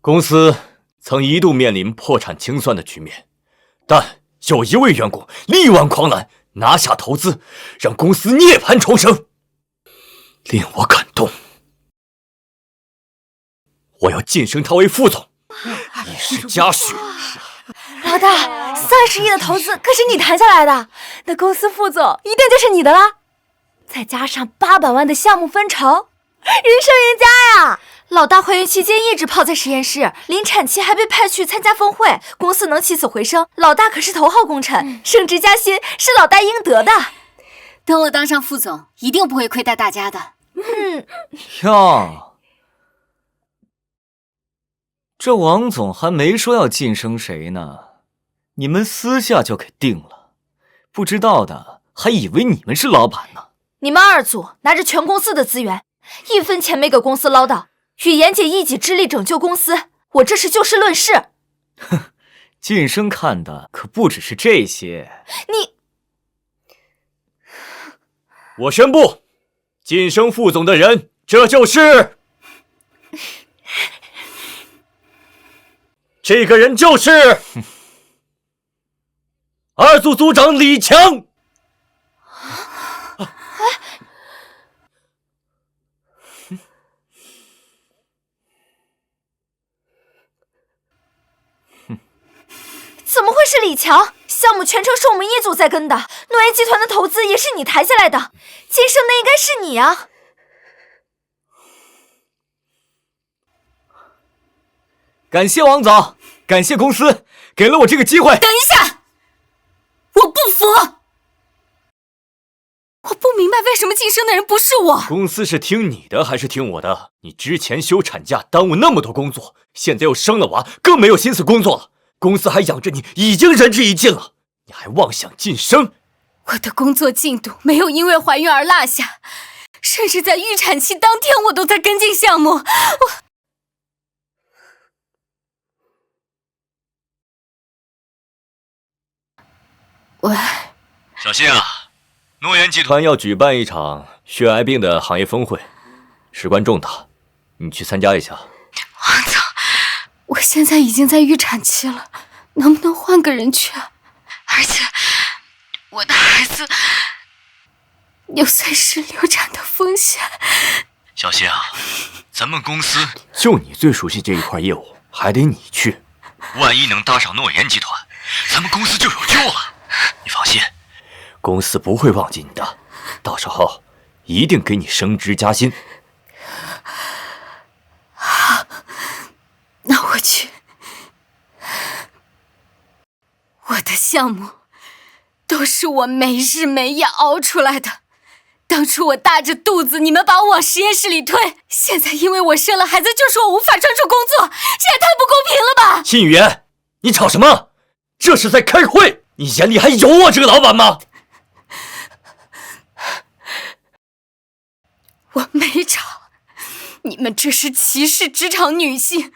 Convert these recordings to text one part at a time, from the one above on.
公司曾一度面临破产清算的局面，但有一位员工力挽狂澜，拿下投资，让公司涅槃重生，令我感动。我要晋升他为副总，以示嘉许。老大，30亿的投资可是你谈下来的，那公司副总一定就是你的啦。再加上800万的项目分成，人生赢家呀！老大怀孕期间一直泡在实验室，临产期还被派去参加峰会，公司能起死回生，老大可是头号功臣，升职加薪是老大应得的。等我当上副总，一定不会亏待大家的。哟，这王总还没说要晋升谁呢，你们私下就给定了，不知道的还以为你们是老板呢。你们2组拿着全公司的资源，1分钱没给公司捞到，与妍姐一己之力拯救公司，我这是就事论事。哼，晋升看的可不只是这些。我宣布，晋升副总的人，这就是这个人就是2组组长李强。怎么会是李强？项目全程是我们1组在跟的，诺言集团的投资也是你谈下来的，晋升的应该是你啊！感谢王总，感谢公司给了我这个机会。等一下，我不服！我不明白为什么晋升的人不是我。公司是听你的还是听我的？你之前休产假耽误那么多工作，现在又生了娃，更没有心思工作了。公司还养着你，已经仁至义尽了，你还妄想晋升？我的工作进度没有因为怀孕而落下，甚至在预产期当天我都在跟进项目。喂，小新啊，诺言集团要举办一场血癌病的行业峰会，事关重大，你去参加一下。王总，我现在已经在预产期了，能不能换个人去啊？而且我的孩子有随时流产的风险。小新啊，咱们公司就你最熟悉这一块业务，还得你去。万一能搭上诺言集团，咱们公司就有救了。你放心，公司不会忘记你的，到时候一定给你升职加薪。好，那我去。我的项目都是我没日没夜熬出来的，当初我大着肚子，你们把我往实验室里推，现在因为我生了孩子就说我无法专注工作，这也太不公平了吧！信语言，你吵什么？这是在开会，你眼里还有我这个老板吗？我没吵，你们这是歧视职场女性。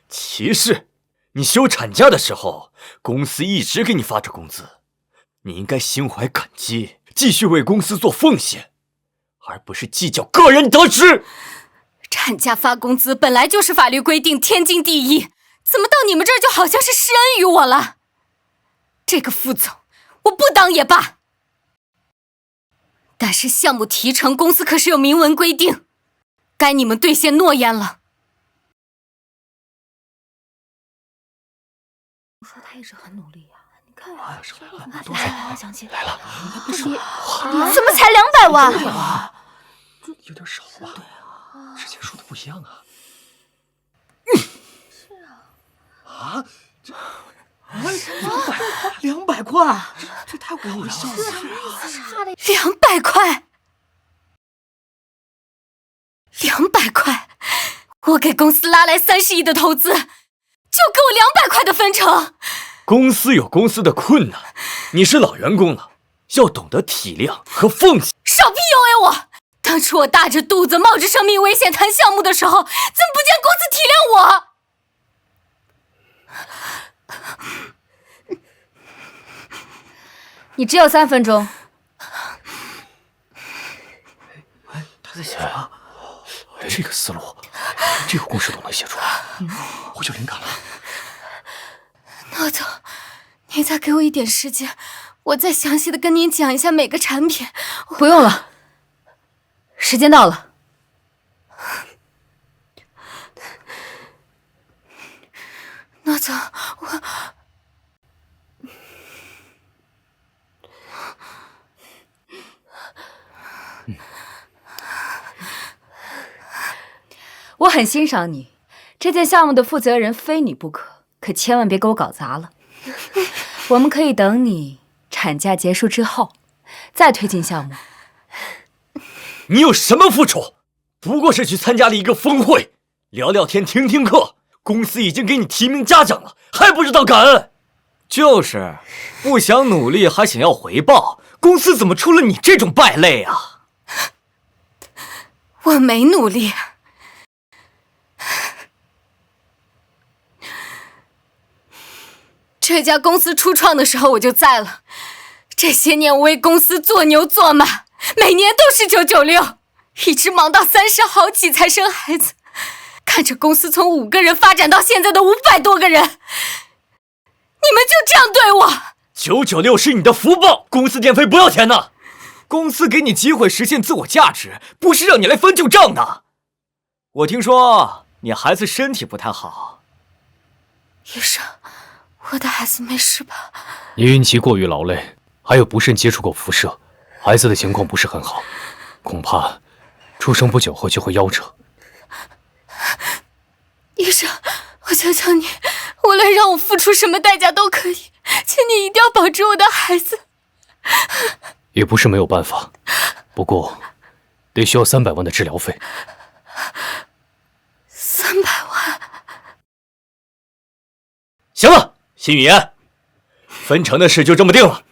歧视？你休产假的时候，公司一直给你发着工资，你应该心怀感激，继续为公司做奉献，而不是计较个人得失。产假发工资本来就是法律规定天经地义，怎么到你们这儿就好像是施恩于我了？这个副总我不当也罢，但是项目提成公司可是有明文规定，该你们兑现诺言了。我说他一直很努力呀，你看呀，来，想起来了，不是，怎么才200万？这有点少吧？对啊，之前说的不一样啊。是啊。啊，这200块，这太过分了！200块，200块，我给公司拉来30亿的投资，就给我200块的分成。公司有公司的困难，你是老员工了，要懂得体谅和奉献。少 PUA 我！当初我大着肚子冒着生命危险谈项目的时候，怎么不见公司体谅我？你只有3分钟。他在想什么？这个思路，这个公式都能写出来，我就灵感了。诺总，您再给我一点时间，我再详细的跟您讲一下每个产品。不用了，时间到了。诺总，我很欣赏你，这件项目的负责人非你不可，可千万别给我搞砸了。我们可以等你产假结束之后，再推进项目。你有什么付出？不过是去参加了一个峰会，聊聊天，听听课。公司已经给你提名嘉奖了，还不知道感恩？就是，不想努力还想要回报，公司怎么出了你这种败类啊？我没努力。这家公司初创的时候我就在了，这些年我为公司做牛做马，每年都是996，一直忙到30好几才生孩子，看着公司从5个人发展到现在的500多个人，你们就这样对我？996是你的福报，公司电费不要钱的，公司给你机会实现自我价值，不是让你来翻旧账的。我听说你孩子身体不太好。医生，我的孩子没事吧？你孕期过于劳累，还有不慎接触过辐射，孩子的情况不是很好，恐怕出生不久后就会夭折。医生，我求求你，无论让我付出什么代价都可以，请你一定要保住我的孩子。也不是没有办法，不过得需要300万的治疗费。300万？行了，辛雨嫣，分成的事就这么定了。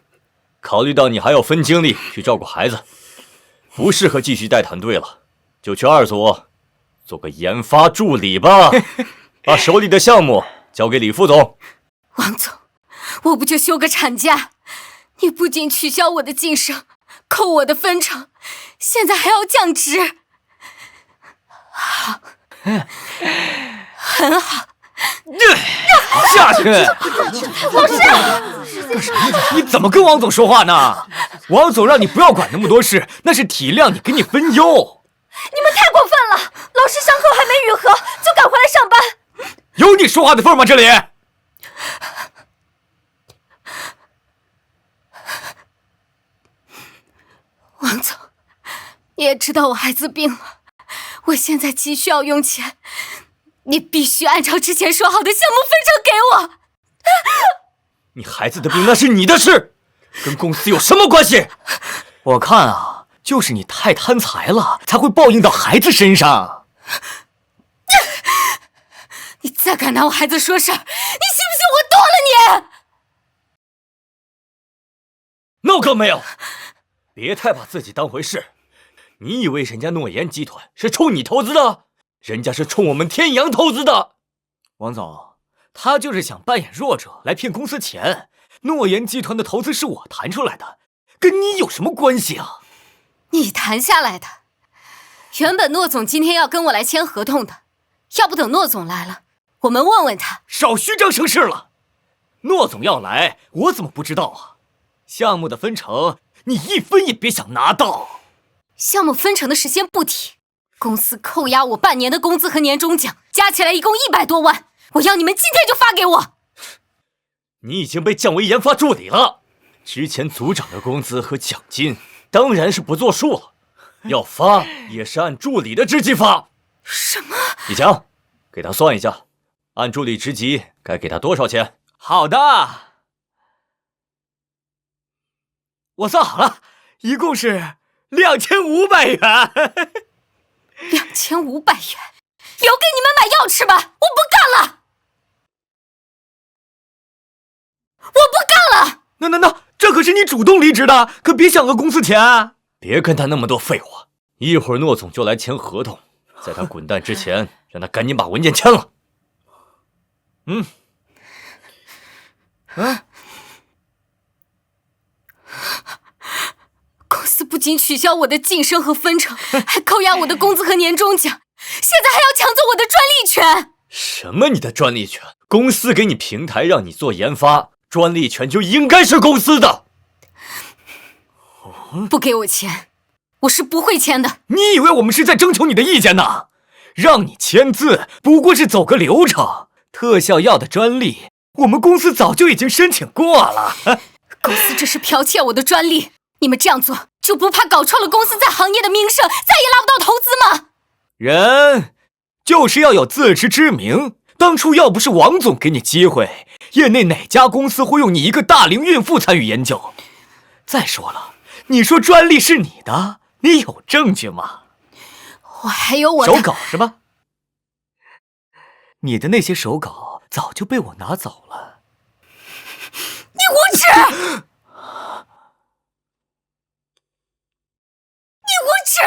考虑到你还要分精力去照顾孩子，不适合继续带团队了，就去2组做个研发助理吧。把手里的项目交给李副总。王总，我不就休个产假，你不仅取消我的晋升，扣我的分成，现在还要降职。好，很好。下去！老师，干什么？你怎么跟王总说话呢？王总让你不要管那么多事，那是体谅你，给你分忧。你们太过分了！老师伤口还没愈合，就赶回来上班。有你说话的份吗？这里。王总，你也知道我孩子病了，我现在急需要用钱，你必须按照之前说好的项目分成给我。你孩子的病那是你的事，跟公司有什么关系？我看啊，就是你太贪财了，才会报应到孩子身上。你再敢拿我孩子说事儿，你信不信我剁了你？那可没有，别太把自己当回事。你以为人家诺言集团是冲你投资的？人家是冲我们天阳投资的。王总，他就是想扮演弱者来骗公司钱。诺言集团的投资是我谈出来的，跟你有什么关系啊？你谈下来的。原本诺总今天要跟我来签合同的，要不等诺总来了，我们问问他。少虚张声势了。诺总要来，我怎么不知道啊？项目的分成，你一分也别想拿到。项目分成的事先不提，公司扣押我半年的工资和年终奖，加起来一共100多万，我要你们今天就发给我。你已经被降为研发助理了，之前组长的工资和奖金当然是不作数了，要发也是按助理的职级发。什么？李强，给他算一下，按助理职级该给他多少钱？好的，我算好了，一共是2500元。2500元，留给你们买药吃吧，我不干了。我不干了！那，这可是你主动离职的，可别想讹公司钱。别跟他那么多废话，一会儿诺总就来签合同，在他滚蛋之前，让他赶紧把文件签了。公司不仅取消我的晋升和分成，还扣押我的工资和年终奖，现在还要抢走我的专利权。什么你的专利权？公司给你平台让你做研发，专利权就应该是公司的。不给我钱，我是不会签的。你以为我们是在征求你的意见呢？让你签字不过是走个流程，特效药的专利我们公司早就已经申请过了。公司这是剽窃我的专利，你们这样做就不怕搞臭了公司在行业的名声，再也拉不到投资吗？人就是要有自知之明，当初要不是王总给你机会，业内哪家公司会用你一个大龄孕妇参与研究？再说了，你说专利是你的，你有证据吗？我还有我的手稿是吧？你的那些手稿早就被我拿走了。你无耻！你无耻！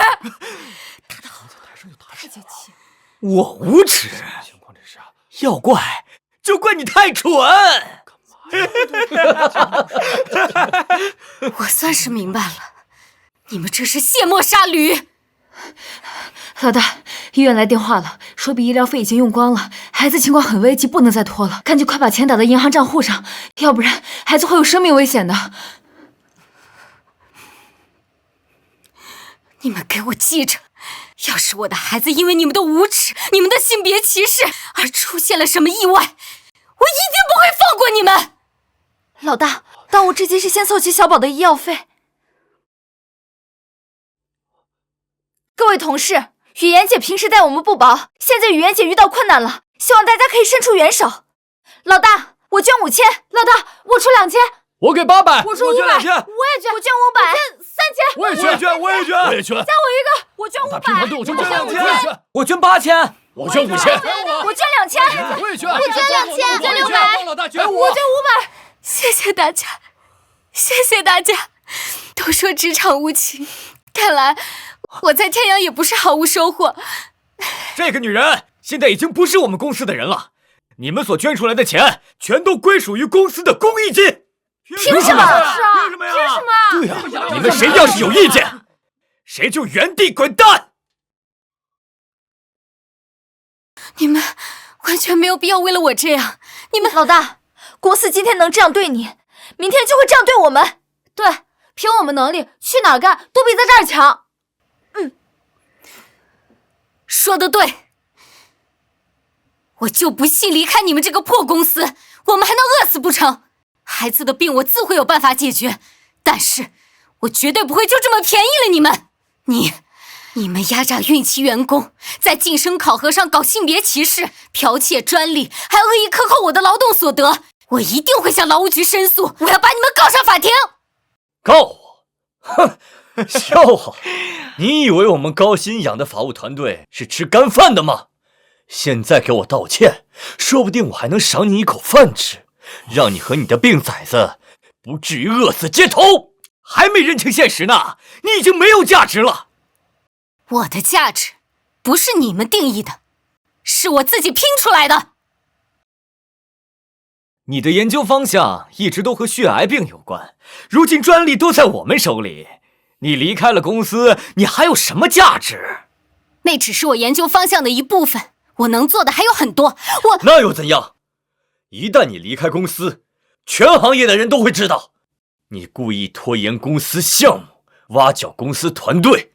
太解气！我无耻？要怪就怪你太蠢！我算是明白了，你们这是卸磨杀驴。老大，医院来电话了，说笔医疗费已经用光了，孩子情况很危急，不能再拖了，赶紧快把钱打到银行账户上，要不然孩子会有生命危险的。你们给我记着，要是我的孩子因为你们的无耻、你们的性别歧视而出现了什么意外，我一定不会放过你们。老大，当务之急是先凑齐小宝的医药费。各位同事，语言姐平时待我们不薄，现在语言姐遇到困难了，希望大家可以伸出援手。老大，我捐5000，老大，我出2000，我给800，我出500，我也捐，我捐500，3000，我也捐，我也捐，我也捐，加我一个，我捐500，我捐2000，我捐8000，我捐5000，我捐2000，我也捐，我捐2000，我捐600，老大捐我捐500。谢谢大家，谢谢大家。都说职场无情，看来我在天阳也不是毫无收获。这个女人现在已经不是我们公司的人了，你们所捐出来的钱全都归属于公司的公益金。凭什么？凭什么呀？凭什么？对呀，你们谁要是有意见，谁就原地滚蛋！你们完全没有必要为了我这样。你们老大，公司今天能这样对你，明天就会这样对我们。对，凭我们能力，去哪儿干都比在这儿强。说得对，我就不信离开你们这个破公司，我们还能饿死不成？孩子的病我自会有办法解决，但是我绝对不会就这么便宜了你们。你们压榨孕期员工，在晋升考核上搞性别歧视，剽窃专利，还恶意克扣我的劳动所得，我一定会向劳务局申诉，我要把你们告上法庭。告我？哼，笑话！你以为我们高薪养的法务团队是吃干饭的吗？现在给我道歉，说不定我还能赏你一口饭吃，让你和你的病崽子不至于饿死街头。还没认清现实呢，你已经没有价值了。我的价值不是你们定义的，是我自己拼出来的。你的研究方向一直都和血癌病有关，如今专利都在我们手里，你离开了公司，你还有什么价值？那只是我研究方向的一部分，我能做的还有很多。那又怎样？一旦你离开公司，全行业的人都会知道，你故意拖延公司项目，挖角公司团队，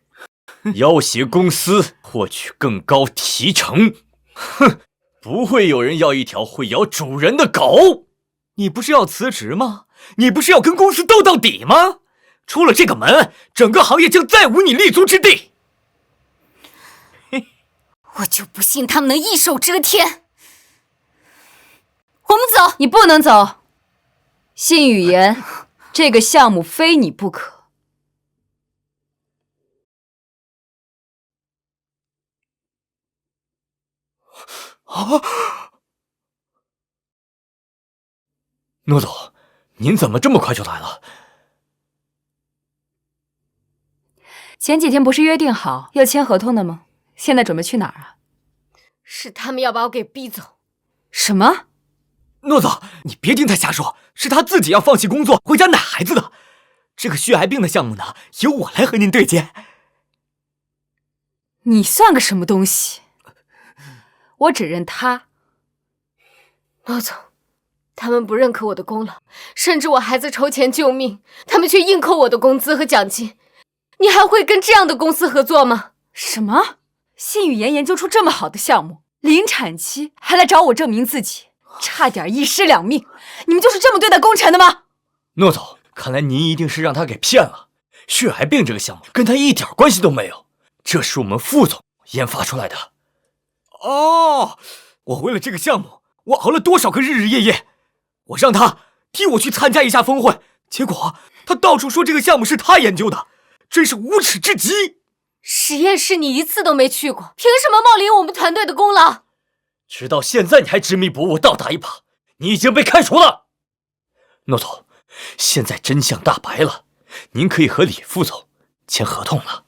要挟公司获取更高提成。哼，不会有人要一条会咬主人的狗。你不是要辞职吗？你不是要跟公司斗到底吗？出了这个门，整个行业将再无你立足之地。我就不信他们能一手遮天。我们走。你不能走。信语言，这个项目非你不可。诺总，您怎么这么快就来了？前几天不是约定好要签合同的吗？现在准备去哪儿啊？是他们要把我给逼走。什么？诺总，你别听他瞎说，是他自己要放弃工作回家奶孩子的。这个血癌病的项目呢，由我来和您对接。你算个什么东西？我只认他。诺总，他们不认可我的功劳，甚至我孩子筹钱救命，他们却硬扣我的工资和奖金。你还会跟这样的公司合作吗？什么？信语言研究出这么好的项目，临产期还来找我证明自己，差点一尸两命。你们就是这么对待功臣的吗？诺总，看来您一定是让他给骗了。血癌病这个项目跟他一点关系都没有，这是我们副总研发出来的。哦，我为了这个项目，我熬了多少个日日夜夜。我让他替我去参加一下峰会，结果他到处说这个项目是他研究的，真是无耻至极。实验室你一次都没去过，凭什么冒领我们团队的功劳？直到现在你还执迷不悟，倒打一耙，你已经被开除了。诺总，现在真相大白了，您可以和李副总签合同了。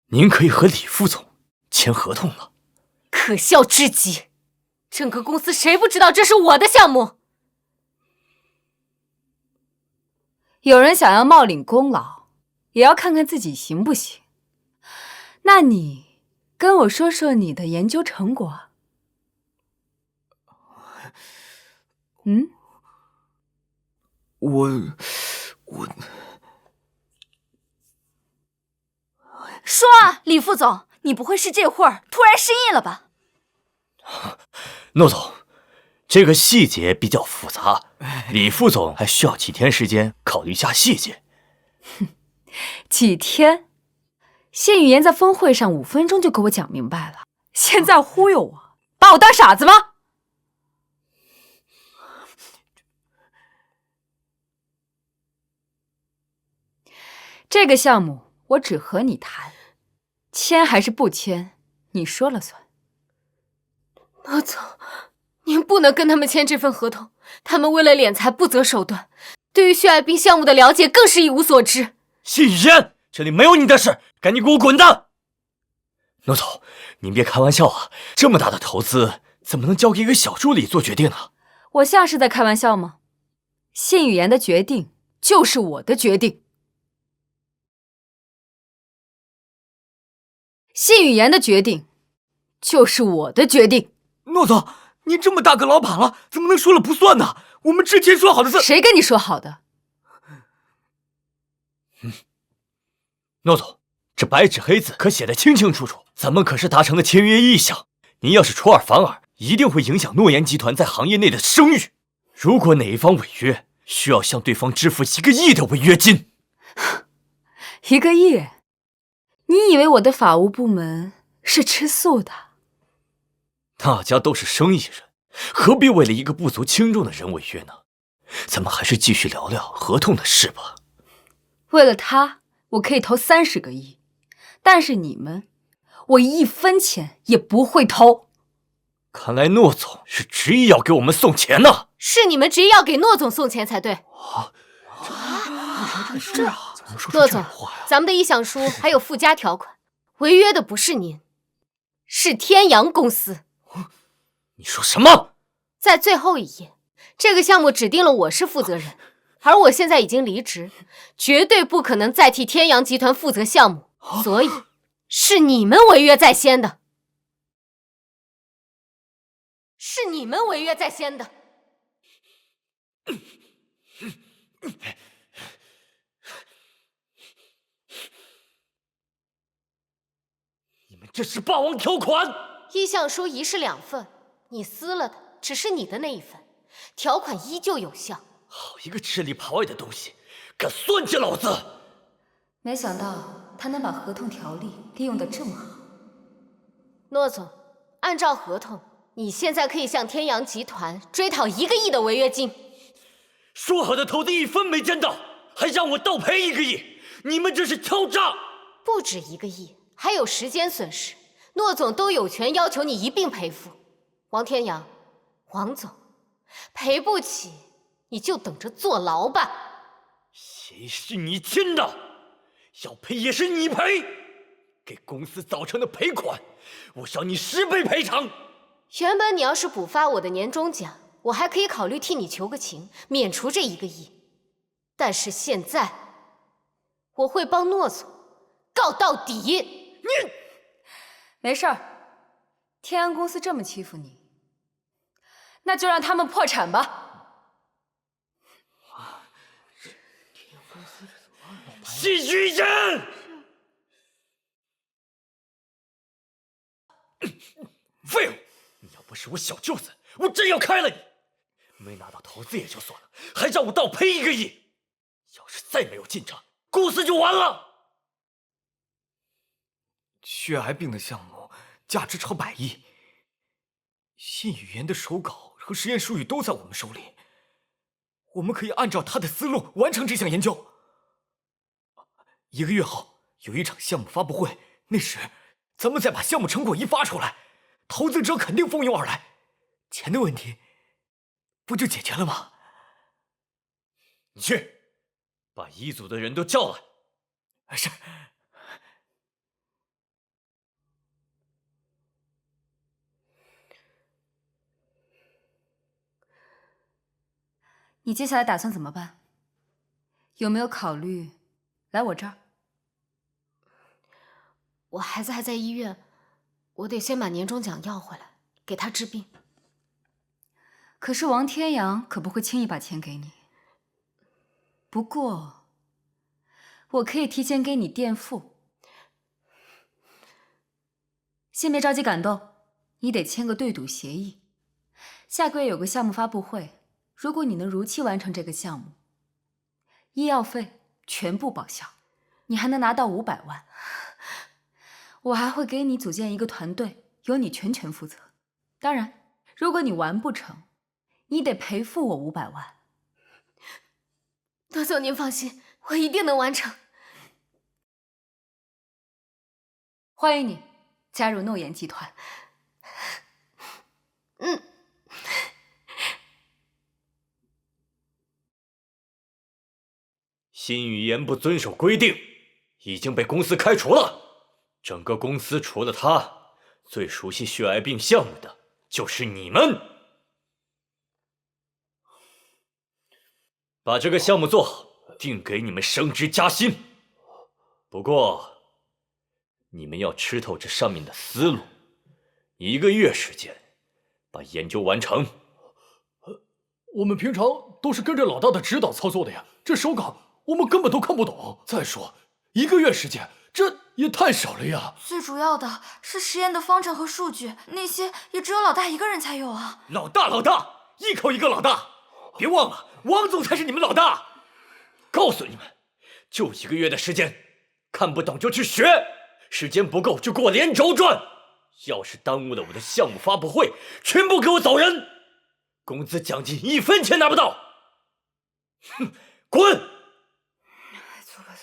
您可以和李副总签合同了。可笑至极！整个公司谁不知道这是我的项目？有人想要冒领功劳，也要看看自己行不行。那你跟我说说你的研究成果。我说啊，李副总，你不会是这会儿突然失忆了吧？诺总，这个细节比较复杂，李副总还需要几天时间考虑一下细节。几天？谢语言在峰会上5分钟就给我讲明白了，现在忽悠我，把我当傻子吗？这个项目我只和你谈，签还是不签，你说了算。诺总，您不能跟他们签这份合同，他们为了敛财不择手段，对于血癌病项目的了解更是一无所知。谢语言，这里没有你的事，赶紧给我滚蛋！诺总，您别开玩笑啊，这么大的投资怎么能交给一个小助理做决定呢？我像是在开玩笑吗？信语言的决定就是我的决定。信语言的决定就是我的决定。诺总，您这么大个老板了，怎么能说了不算呢？我们之前说好的谁跟你说好的？诺总，这白纸黑字可写得清清楚楚，咱们可是达成了签约意向。您要是出尔反尔，一定会影响诺言集团在行业内的声誉。如果哪一方违约，需要向对方支付1个亿的违约金。1个亿？你以为我的法务部门是吃素的？大家都是生意人，何必为了一个不足轻重的人违约呢？咱们还是继续聊聊合同的事吧。为了他，我可以投30个亿，但是你们，我1分钱也不会投。看来诺总是执意要给我们送钱呢。是你们执意要给诺总送钱才对。诺总，咱们的意向书还有附加条款，违约的不是您，是天阳公司。你说什么？在最后一页，这个项目指定了我是负责人，而我现在已经离职，绝对不可能再替天阳集团负责项目，所以是你们违约在先的，是你们违约在先的。你们这是霸王条款！意向书一式2份，你撕了的只是你的那一份，条款依旧有效。好一个吃里扒外的东西，敢算计老子！没想到他能把合同条例利用得这么好。诺总，按照合同，你现在可以向天阳集团追讨1个亿的违约金。说好的投资1分没见到，还让我倒赔1个亿，你们这是敲诈！不止1个亿，还有时间损失，诺总都有权要求你一并赔付。王天阳，王总，赔不起你就等着坐牢吧。协议是你签的，要赔也是你赔，给公司造成的赔款，我要你10倍赔偿。原本你要是补发我的年终奖，我还可以考虑替你求个情，免除这1个亿。但是现在，我会帮诺总告到底。没事儿，天阳公司这么欺负你，那就让他们破产吧。戏剧人！废物！你要不是我小舅子，我真要开了你！没拿到投资也就算了，还让我倒赔1个亿！要是再没有进展，公司就完了。血癌病的项目价值超100亿，信语言的手稿和实验术语都在我们手里，我们可以按照他的思路完成这项研究。1个月后有一场项目发布会，那时咱们再把项目成果一发出来，投资者肯定蜂拥而来，钱的问题不就解决了吗？你去把一组的人都叫来。是。你接下来打算怎么办？有没有考虑来我这儿？我孩子还在医院，我得先把年终奖要回来，给他治病。可是王天阳可不会轻易把钱给你。不过，我可以提前给你垫付。先别着急感动，你得签个对赌协议。下个月有个项目发布会。如果你能如期完成这个项目，医药费全部报销，你还能拿到500万。我还会给你组建一个团队，由你全权负责。当然，如果你完不成，你得赔付我500万。窦总，您放心，我一定能完成。欢迎你加入诺言集团。新语言不遵守规定，已经被公司开除了。整个公司除了他，最熟悉血癌病项目的就是你们。把这个项目做好，定给你们升职加薪。不过，你们要吃透这上面的思路，1个月时间把研究完成。我们平常都是跟着老大的指导操作的呀，这手稿我们根本都看不懂。再说，1个月时间，这也太少了呀！最主要的是实验的方程和数据，那些也只有老大一个人才有啊！老大，一口一个老大！别忘了，王总才是你们老大！告诉你们，就1个月的时间，看不懂就去学，时间不够就给我连轴转。要是耽误了我的项目发布会，全部给我走人！工资奖金1分钱拿不到！哼，滚！走吧。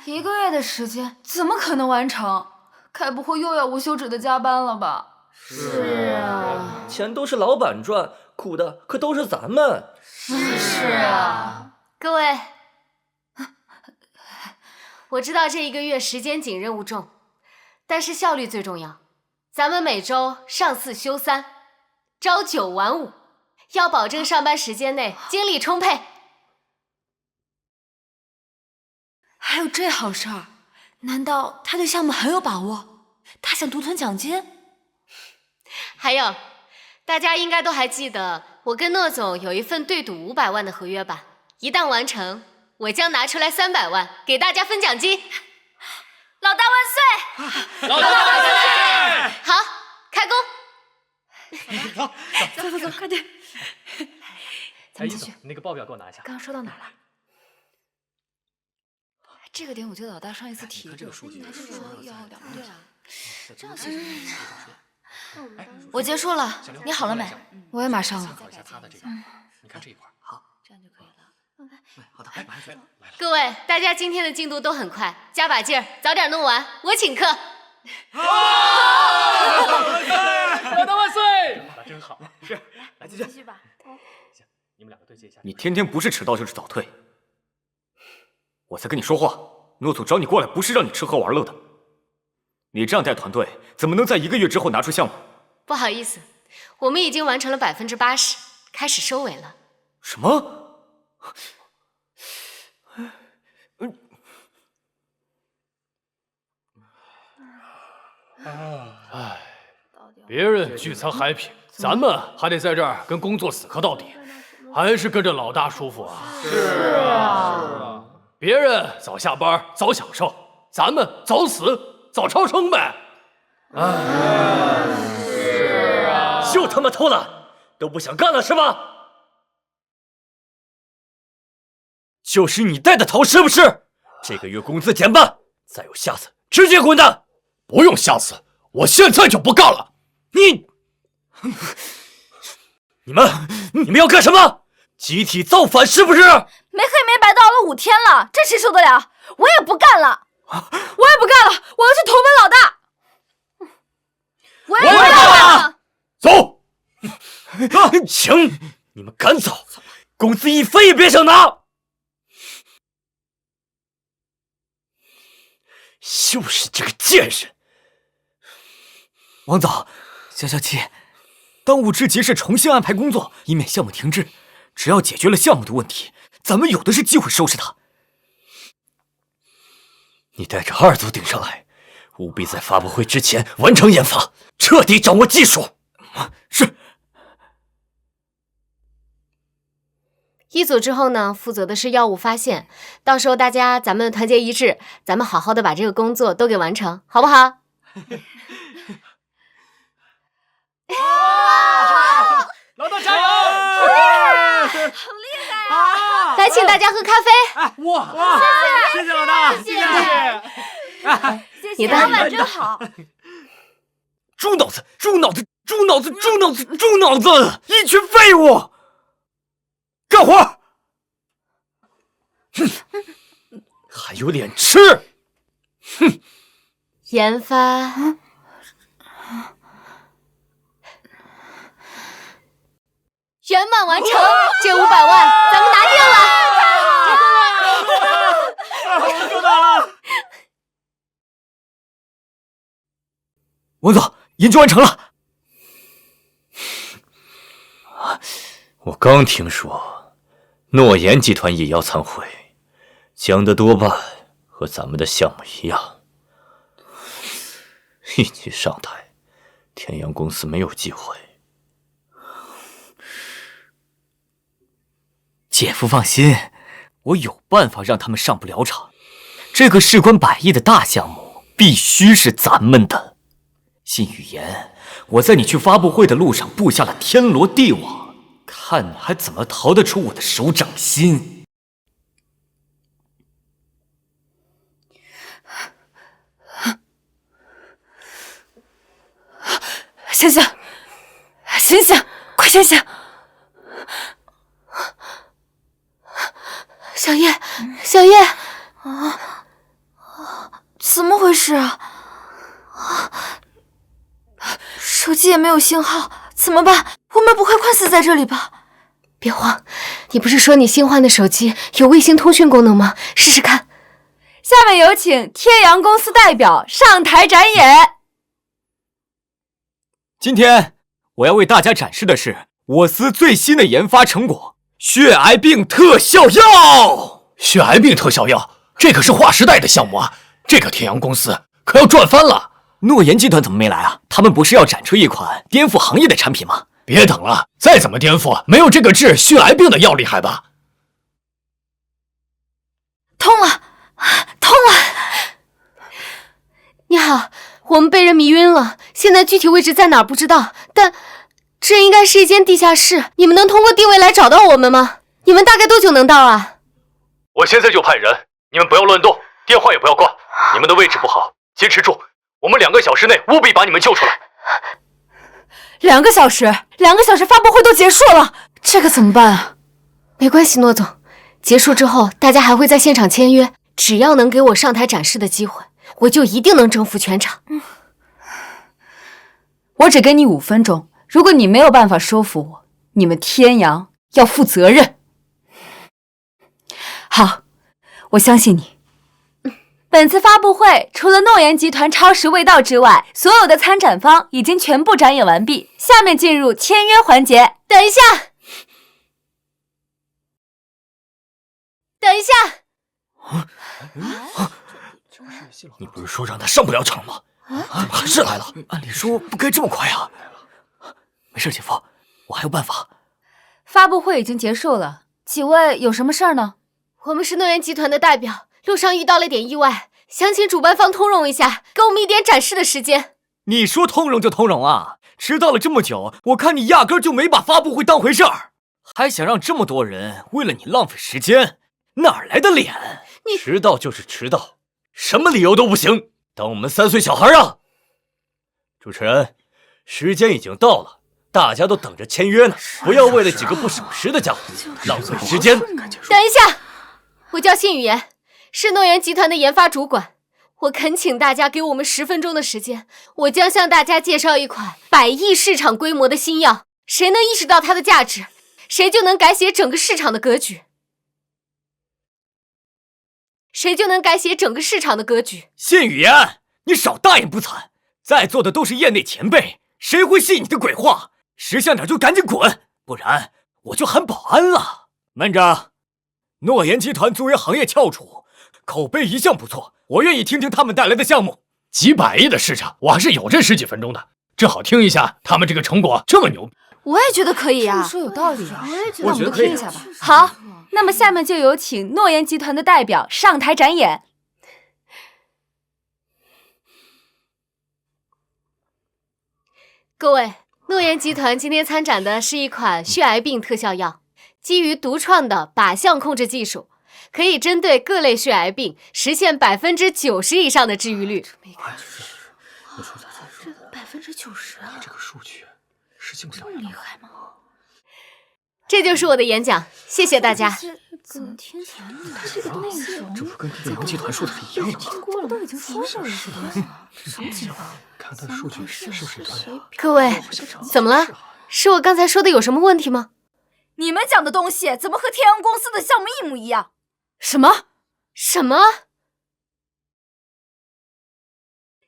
1个月的时间怎么可能完成？该不会又要无休止的加班了吧？是啊，钱都是老板赚，苦的可都是咱们。是啊，各位，我知道这1个月时间紧，任务重，但是效率最重要。咱们每周上4休3，朝9晚5，要保证上班时间内精力充沛。还有这好事儿？难道他对项目很有把握？他想独吞奖金？还有，大家应该都还记得，我跟诺总有一份对赌500万的合约吧？一旦完成，我将拿出来300万给大家分奖金。老大万岁！老大万岁！好，开工！走，快点！咱们继续。那个报表给我拿一下。刚刚说到哪了？这个点我记得老大上一次提着，他是说要2个对啊，这样写我结束了，你好了没？我也马上了。你看这一块，好，这样就可以了。好的，各位，大家今天的进度都很快，加把劲儿，早点弄完，我请客。老大万岁！老大真好。是，来继续吧。行，你们2个对接一下。你天天不是迟到就是早退。我在跟你说话，诺总找你过来不是让你吃喝玩乐的。你这样带团队，怎么能在1个月之后拿出项目？不好意思，我们已经完成了80%，开始收尾了。什么？唉，别人聚餐 happy， 咱们还得在这儿跟工作死磕到底，还是跟着老大舒服啊！是啊，别人早下班早享受，咱们早死早超生呗！是啊，就他妈偷懒，都不想干了是吧？就是你带的头是不是？这个月工资减半，再有下次直接滚蛋！不用下次，我现在就不干了！你们要干什么？集体造反是不是？没黑没白的熬了5天了，这谁受得了？我也不干了，我也不干了，我要去投奔老大。我也不干了，走！行，你们赶走，工资1分也别想拿。就是这个贱人，王总，消气，当务之急是重新安排工作，以免项目停滞。只要解决了项目的问题，咱们有的是机会收拾他。你带着2组顶上来，务必在发布会之前完成研发，彻底掌握技术。是。1组之后呢，负责的是药物发现，到时候咱们团结一致，咱们好好的把这个工作都给完成，好不好？老大加油！好厉害啊！来，请大家喝咖啡。哇，谢谢老大，谢谢。你的老板真好。猪脑子，一群废物！干活！哼，还有脸吃！哼，研发。圆满完成，这500万咱们拿定了！做到了！王总，研究完成了。我刚听说，诺言集团也要参会，讲的多半和咱们的项目一样。一起上台，天阳公司没有机会。姐夫放心，我有办法让他们上不了场。这个事关100亿的大项目，必须是咱们的。信语言，我在你去发布会的路上布下了天罗地网，看你还怎么逃得出我的手掌心。醒醒，醒醒，快醒醒！小叶，怎么回事啊？手机也没有信号，怎么办？我们不会困死在这里吧？别慌，你不是说你新换的手机有卫星通讯功能吗？试试看。下面有请天阳公司代表上台展演。今天我要为大家展示的是我司最新的研发成果——血癌病特效药。血癌病特效药，这可是划时代的项目啊！这个天阳公司可要赚翻了。诺言集团怎么没来啊？他们不是要展出一款颠覆行业的产品吗？别等了，再怎么颠覆，没有这个治血癌病的药厉害吧？通了！你好，我们被人迷晕了，现在具体位置在哪儿不知道，但这应该是一间地下室。你们能通过定位来找到我们吗？你们大概多久能到啊？我现在就派人，你们不要乱动，电话也不要挂，你们的位置不好，坚持住，我们2个小时内务必把你们救出来。2个小时发布会都结束了，这个怎么办啊？没关系，诺总，结束之后大家还会在现场签约，只要能给我上台展示的机会，我就一定能征服全场。我只给你5分钟，如果你没有办法说服我，你们天阳要负责任。好，我相信你。本次发布会除了诺言集团超时未到之外，所有的参展方已经全部展演完毕。下面进入签约环节。等一下，等一下！你不是说让他上不了场吗？怎么还是来了？按理说不该这么快啊！没事，姐夫，我还有办法。发布会已经结束了，几位有什么事儿呢？我们是诺言集团的代表，路上遇到了点意外，想请主办方通融一下，给我们一点展示的时间。你说通融就通融啊？迟到了这么久，我看你压根就没把发布会当回事儿，还想让这么多人为了你浪费时间，哪来的脸？你迟到就是迟到，什么理由都不行，当我们3岁小孩啊！主持人，时间已经到了，大家都等着签约呢，不要为了几个不守时的家伙浪费时间。等一下，我叫信语言，是诺言集团的研发主管。我恳请大家给我们10分钟的时间，我将向大家介绍一款100亿市场规模的新药，谁能意识到它的价值，谁就能改写整个市场的格局。信语言，你少大言不惭，在座的都是业内前辈，谁会信你的鬼话？识相点就赶紧滚，不然我就喊保安了。慢着，诺言集团作为行业翘楚，口碑一向不错，我愿意听听他们带来的项目。几百亿的市场，我还是有这10几分钟的，正好听一下他们这个成果这么牛。我也觉得可以啊，说有道理啊，我觉得可以。听一下吧。好，那么下面就有请诺言集团的代表上台展演。各位，诺言集团今天参展的是一款血癌病特效药，基于独创的靶向控制技术，可以针对各类血癌病实现90%以上的治愈率。这90%啊，这个数据是这么厉害吗？这就是我的演讲，谢谢大家。怎么听起来这个内容？这不跟电阳集团说的是一样的吗？听过了，都已经说过了似的。什么情况？看他的数据是不是对啊？各位，怎么了？是我刚才说的有什么问题吗？你们讲的东西怎么和天阳公司的项目一模一样？什么？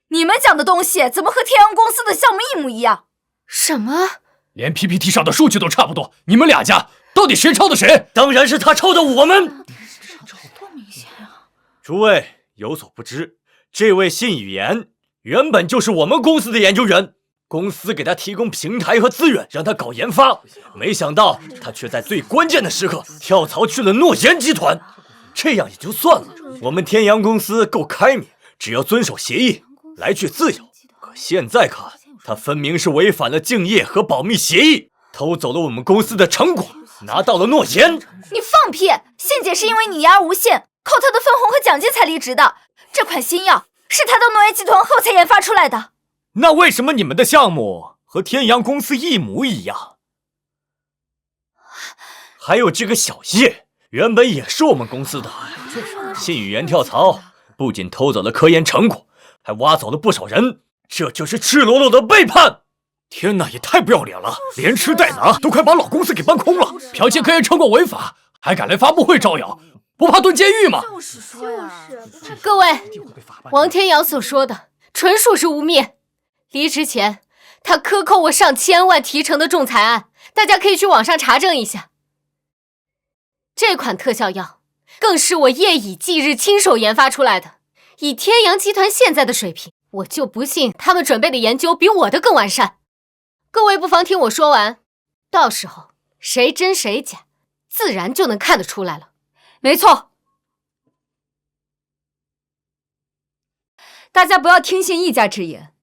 你们讲的东西怎么和天阳公司的项目一模一样？什么？连 PPT 上的数据都差不多，你们2家到底谁抄的谁？当然是他抄的我们。多明显啊！诸位有所不知，这位信语言原本就是我们公司的研究员，公司给他提供平台和资源，让他搞研发，没想到他却在最关键的时刻跳槽去了诺言集团。这样也就算了，我们天阳公司够开明，只要遵守协议，来去自由。可现在看，他分明是违反了竞业和保密协议，偷走了我们公司的成果，拿到了诺言。你放屁！信姐是因为你言而无信，靠她的分红和奖金才离职的。这款新药是她到诺言集团后才研发出来的。那为什么你们的项目和天阳公司一模一样？还有这个小叶，原本也是我们公司的。信语言跳槽，不仅偷走了科研成果，还挖走了不少人，这就是赤裸裸的背叛！天哪，也太不要脸了，连吃带拿，都快把老公司给搬空了。剽窃科研成果违法，还敢来发布会招摇，不怕蹲监狱吗？就是说呀，各位，王天阳所说的纯属是污蔑。离职前，他克扣我上千万提成的仲裁案，大家可以去网上查证一下。这款特效药更是我夜以继日亲手研发出来的，以天阳集团现在的水平，我就不信他们准备的研究比我的更完善。各位不妨听我说完，到时候谁真谁假，自然就能看得出来了。没错，大家不要听信一家之言。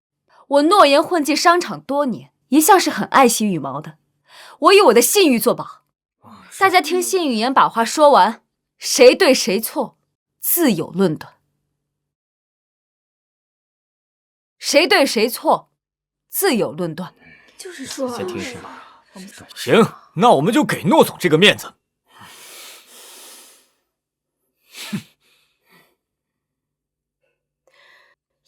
我诺言混迹商场多年，一向是很爱惜羽毛的，我以我的信誉作保。大家听信语言把话说完，谁对谁错，自有论断。谁对谁错，自有论断。就是说，先听听。行，那我们就给诺总这个面子。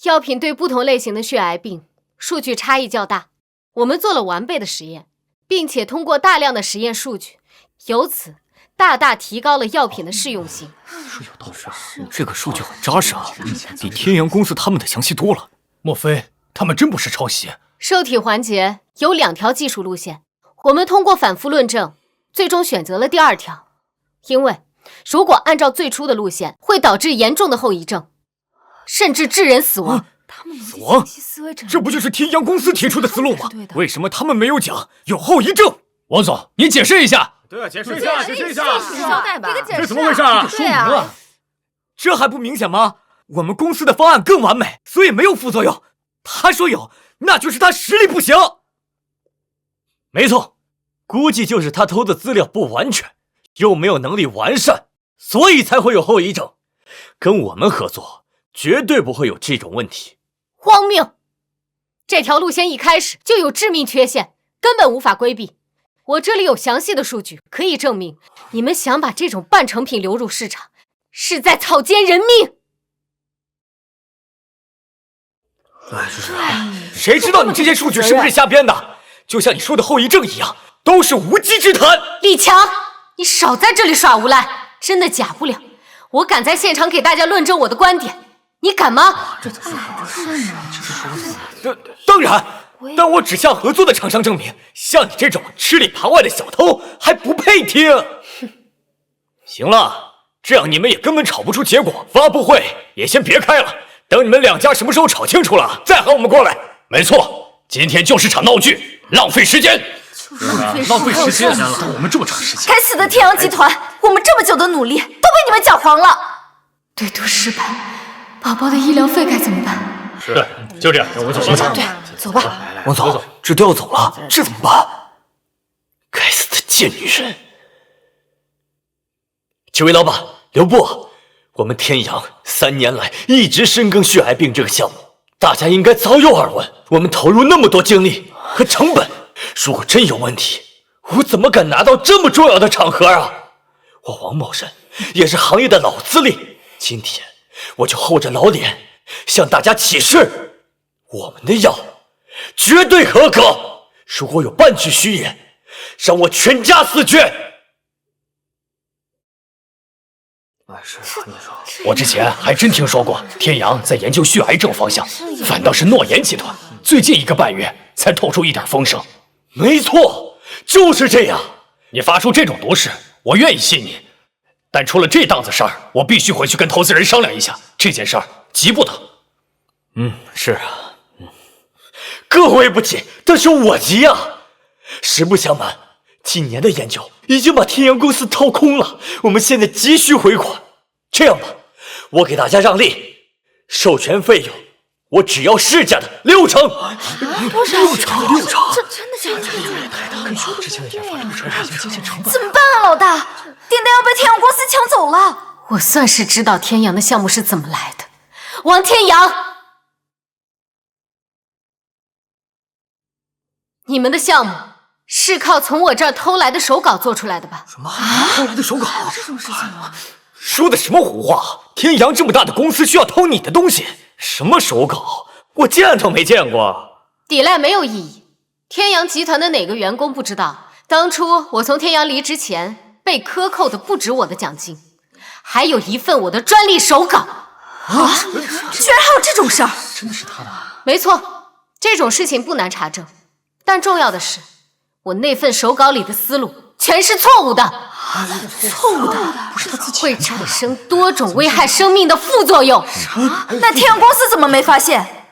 药品对不同类型的血癌病数据差异较大，我们做了完备的实验，并且通过大量的实验数据，由此大大提高了药品的适用性。是有道理，这个数据很扎实啊，比天阳公司他们的详细多了。莫非他们真不是抄袭？受体环节有2条技术路线，我们通过反复论证，最终选择了第2条。因为如果按照最初的路线，会导致严重的后遗症，甚至致人死亡。死亡，这不就是天阳公司提出的思路吗？为什么他们没有讲有后遗症？王总，你解释一下。对啊，解释一下，解释一下，交代吧，这怎么回事啊？说明了，这还不明显吗？我们公司的方案更完美，所以没有副作用。他说有，那就是他实力不行。没错，估计就是他偷的资料不完全，又没有能力完善，所以才会有后遗症。跟我们合作，绝对不会有这种问题。荒谬！这条路线一开始就有致命缺陷，根本无法规避。我这里有详细的数据可以证明，你们想把这种半成品流入市场，是在草菅人命。谁知道你这些数据是不是瞎编的？就像你说的后遗症一样，都是无稽之谈。李强，你少在这里耍无赖，真的假不了。我敢在现场给大家论证我的观点，你敢吗？当然，但我只向合作的厂商证明，像你这种吃里扒外的小偷还不配听。行了，这样你们也根本吵不出结果，发布会也先别开了，等你们两家什么时候吵清楚了，再喊我们过来。没错，今天就是场闹剧，浪费时间。浪费时间，等我们这么长时间。该死的天阳集团，我们这么久的努力都被你们搅黄了。对赌失败，宝宝的医疗费该怎么办？对，就这样，我们走吧。对，走吧。王总，这都要走了，这怎么办？该死的贱女人！几位老板，留步！我们天阳3年来一直深耕血癌病这个项目，大家应该早有耳闻。我们投入那么多精力和成本，如果真有问题，我怎么敢拿到这么重要的场合啊？我王某人也是行业的老资历，今天我就厚着老脸向大家起誓，我们的药绝对合格。如果有半句虚言，让我全家死绝！我之前还真听说过天阳在研究血癌症方向，反倒是诺言集团最近1个半月才透出一点风声。没错，就是这样。你发出这种毒誓，我愿意信你，但出了这档子事儿，我必须回去跟投资人商量一下，这件事儿急不得。是啊，各位不急，但是我急啊！实不相瞒，今年的研究已经把天阳公司掏空了，我们现在急需回款。这样吧，我给大家让利，授权费用我只要市价的60%。多少？6成？这真的假的？怎么办啊，老大？订单要被天阳公司抢走了。我算是知道天阳的项目是怎么来的。王天阳，你们的项目是靠从我这儿偷来的手稿做出来的吧？什么？偷来的手稿？这种事情吗？说的什么胡话！天阳这么大的公司需要偷你的东西？什么手稿？我见都没见过。抵赖没有意义。天阳集团的哪个员工不知道，当初我从天阳离职前被克扣的不止我的奖金，还有一份我的专利手稿。居然还有这种事儿！真的是他的？没错，这种事情不难查证，但重要的是，我那份手稿里的思路全是错误的。错误的？不是他自己会产生多种危害生命的副作用。那天阳公司怎么没发现？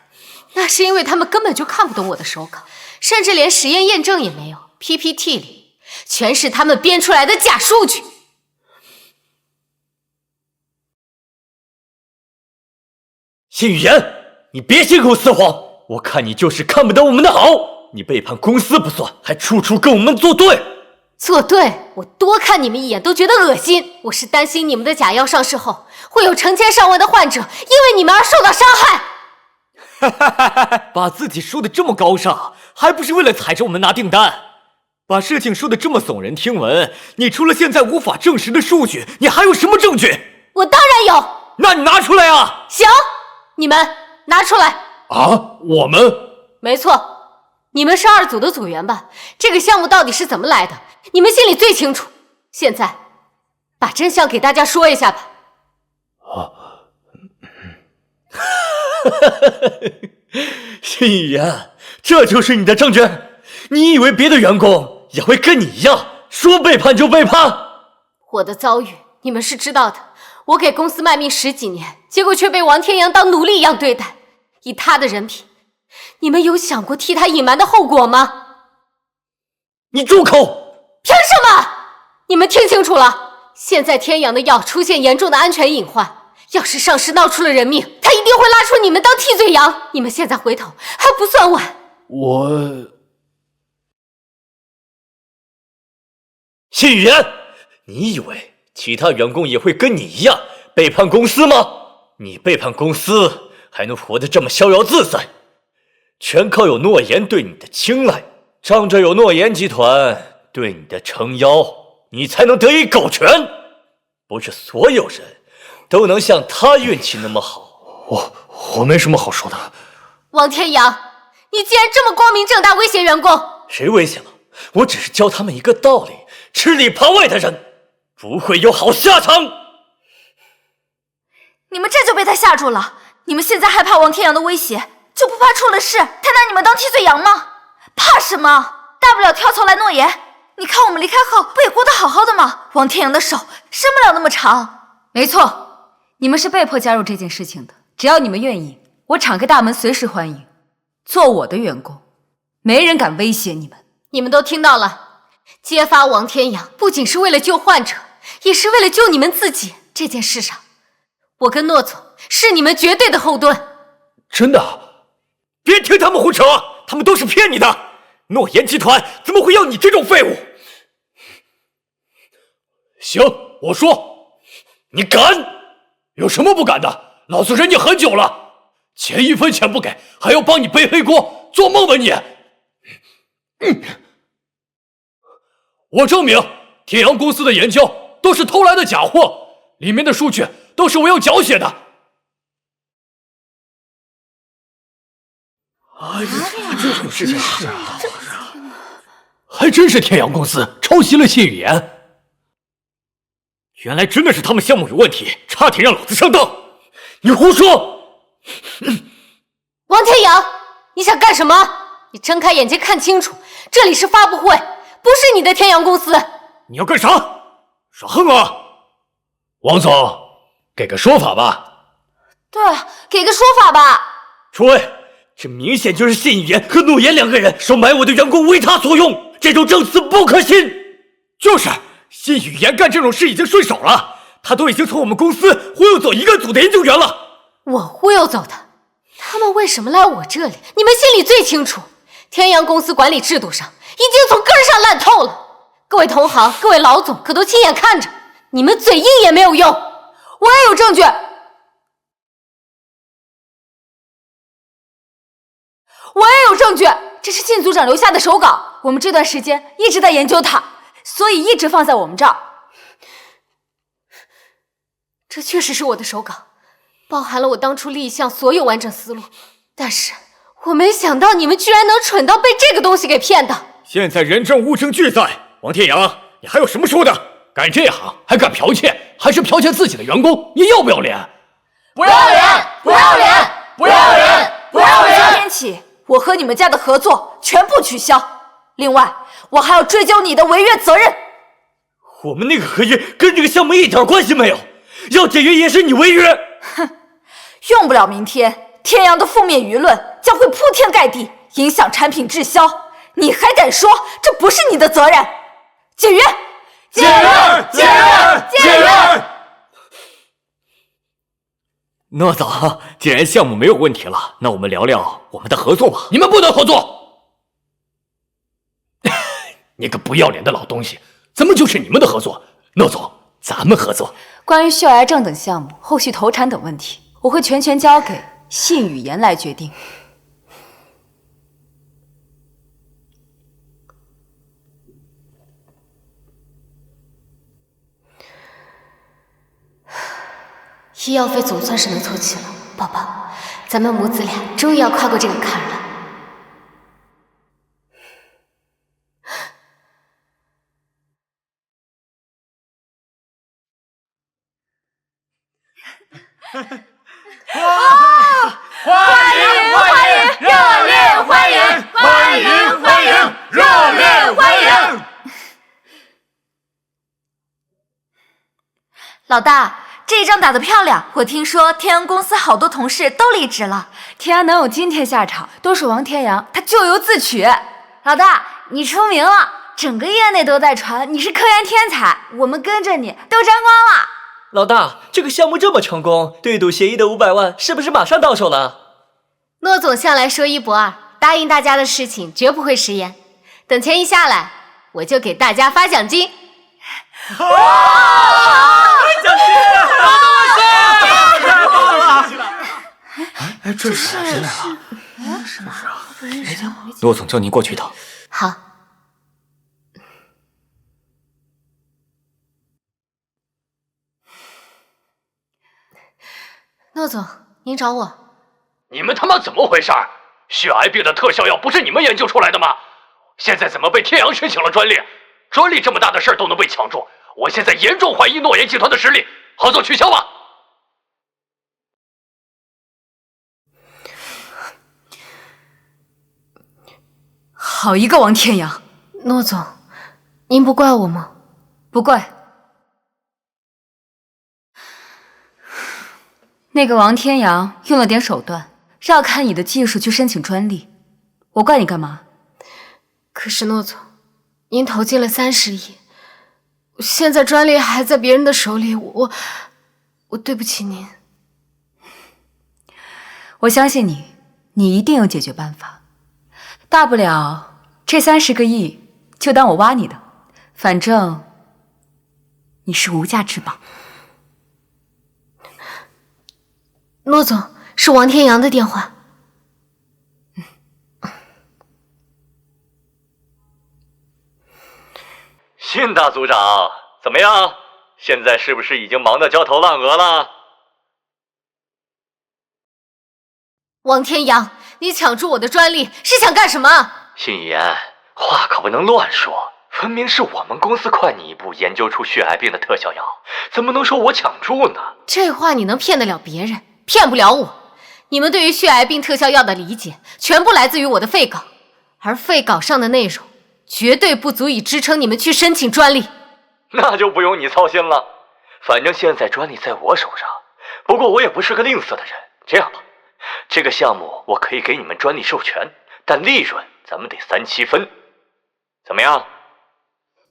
那是因为他们根本就看不懂我的手稿，甚至连实验验证也没有。PPT 里全是他们编出来的假数据。谢语言，你别信口雌黄，我看你就是看不得我们的好。你背叛公司不算，还处处跟我们作对。作对？我多看你们一眼都觉得恶心。我是担心你们的假药上市后，会有成千上万的患者因为你们而受到伤害。把自己说的这么高尚，还不是为了踩着我们拿订单？把事情说的这么耸人听闻，你除了现在无法证实的数据，你还有什么证据？我当然有。那你拿出来啊！行，你们拿出来。啊，我们？没错，你们是2组的组员吧？这个项目到底是怎么来的，你们心里最清楚。现在把真相给大家说一下吧。谢语言，这就是你的证据？你以为别的员工也会跟你一样，说背叛就背叛？我的遭遇你们是知道的，我给公司卖命10几年，结果却被王天阳当奴隶一样对待。以他的人品，你们有想过替他隐瞒的后果吗？你住口！凭什么？你们听清楚了，现在天阳的药出现严重的安全隐患，要是上市闹出了人命，他一定会拉出你们当替罪羊。你们现在回头还不算晚。信宇言，你以为其他员工也会跟你一样背叛公司吗？你背叛公司还能活得这么逍遥自在，全靠有诺言对你的青睐，仗着有诺言集团对你的撑腰，你才能得以苟全。不是所有人都能像他运气那么好。我没什么好说的。王天阳，你竟然这么光明正大威胁员工！谁威胁了？我只是教他们一个道理，吃里扒外的人不会有好下场。你们这就被他吓住了。你们现在害怕王天阳的威胁，就不怕出了事他拿你们当替罪羊吗？怕什么？大不了跳槽来诺言。你看我们离开后不也过得好好的吗？王天阳的手伸不了那么长。没错，你们是被迫加入这件事情的，只要你们愿意，我敞开大门随时欢迎。做我的员工，没人敢威胁你们。你们都听到了，揭发王天阳不仅是为了救患者，也是为了救你们自己。这件事上，我跟诺总是你们绝对的后盾。真的？别听他们胡扯，他们都是骗你的。诺言集团怎么会要你这种废物？行，我说，你敢？有什么不敢的？老子忍你很久了，钱1分钱不给，还要帮你背黑锅，做梦吧你！我证明天阳公司的研究都是偷来的假货，里面的数据都是我用脚写的。哎呀，这种事情是啊，还真是天阳公司抄袭了信语言。原来真的是他们项目有问题，差点让老子上当。你胡说！王天阳，你想干什么？你睁开眼睛看清楚，这里是发布会，不是你的天阳公司。你要干啥？耍横啊！王总，给个说法吧。对，给个说法吧。诸位，这明显就是信语言和诺言2个人收买我的员工为他所用，这种证词不可信。就是信语言干这种事已经顺手了，他都已经从我们公司忽悠走1个组的研究员了。我忽悠走的？他们为什么来我这里？你们心里最清楚。天阳公司管理制度上已经从根上烂透了。各位同行，各位老总可都亲眼看着，你们嘴硬也没有用。我也有证据。我也有证据，这是靳组长留下的手稿，我们这段时间一直在研究它，所以一直放在我们这儿。这确实是我的手稿，包含了我当初立项所有完整思路，但是我没想到你们居然能蠢到被这个东西给骗的。现在人证物证俱在，王天阳，你还有什么说的？干这行还敢剽窃，还是剽窃自己的员工，你要不要脸？不要脸！不要脸！不要脸！不要脸！从今天起，我和你们家的合作全部取消。另外，我还要追究你的违约责任。我们那个合约跟这个项目一点关系没有，要解约也是你违约。哼，用不了明天，天阳的负面舆论将会铺天盖地，影响产品滞销。你还敢说这不是你的责任？解约！解约！解约！解约！诺总，既然项目没有问题了，那我们聊聊我们的合作吧。你们不能合作！你个不要脸的老东西，怎么就是你们的合作？诺总，咱们合作。关于血癌症等项目、后续投产等问题，我会全权交给信语言来决定。医药费总算是能凑齐了，宝宝，咱们母子俩终于要跨过这个坎儿了。欢迎欢迎，热烈欢迎！欢迎欢迎，热烈欢迎！老大，这一仗打得漂亮！我听说天阳公司好多同事都离职了，天阳能有今天下场，都是王天阳他咎由自取。老大，你出名了，整个业内都在传你是科研天才，我们跟着你都沾光了。老大，这个项目这么成功，对赌协议的500万是不是马上到手了？诺总向来说一不二，答应大家的事情绝不会食言。等钱一下来，我就给大家发奖金。奖金！太棒了！哎，这是谁来了？是啊，骆总叫您过去一趟。好。诺总，您找我？你们他妈怎么回事？血癌病的特效药不是你们研究出来的吗？现在怎么被天阳申请了专利？专利这么大的事儿都能被抢注，我现在严重怀疑诺言集团的实力，合作取消吧。好一个王天阳！诺总，您不怪我吗？不怪。那个王天阳用了点手段，绕开你的技术去申请专利，我怪你干嘛？可是诺总，您投进了30亿，现在专利还在别人的手里，我对不起您。我相信你，你一定有解决办法。大不了这30个亿就当我挖你的，反正你是无价之宝。诺总，是王天阳的电话。信大组长，怎么样？现在是不是已经忙得焦头烂额了？王天阳，你抢注我的专利是想干什么？信语言，话可不能乱说，分明是我们公司快你一步研究出血癌病的特效药，怎么能说我抢注呢？这话你能骗得了别人，骗不了我。你们对于血癌病特效药的理解，全部来自于我的废稿，而废稿上的内容绝对不足以支撑你们去申请专利。那就不用你操心了，反正现在专利在我手上。不过我也不是个吝啬的人，这样吧，这个项目我可以给你们专利授权，但利润咱们得3-7分，怎么样？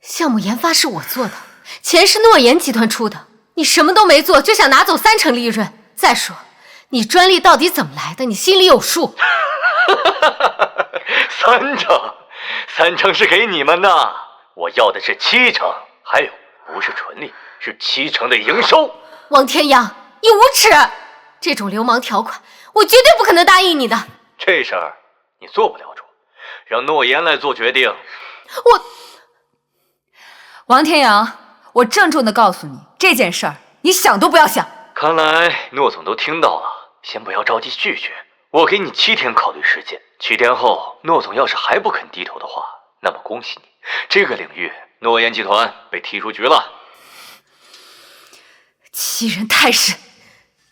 项目研发是我做的，钱是诺言集团出的，你什么都没做就想拿走30%利润？再说，你专利到底怎么来的？你心里有数。3%是给你们的，我要的是70%，还有不是纯利，是70%的营收。王天阳，你无耻！这种流氓条款，我绝对不可能答应你的。这事儿你做不了主，让诺言来做决定。王天阳，我郑重的告诉你，这件事儿你想都不要想。看来诺总都听到了，先不要着急拒绝，我给你7天考虑时间。7天后，诺总要是还不肯低头的话，那么恭喜你，这个领域诺言集团被踢出局了。欺人太甚！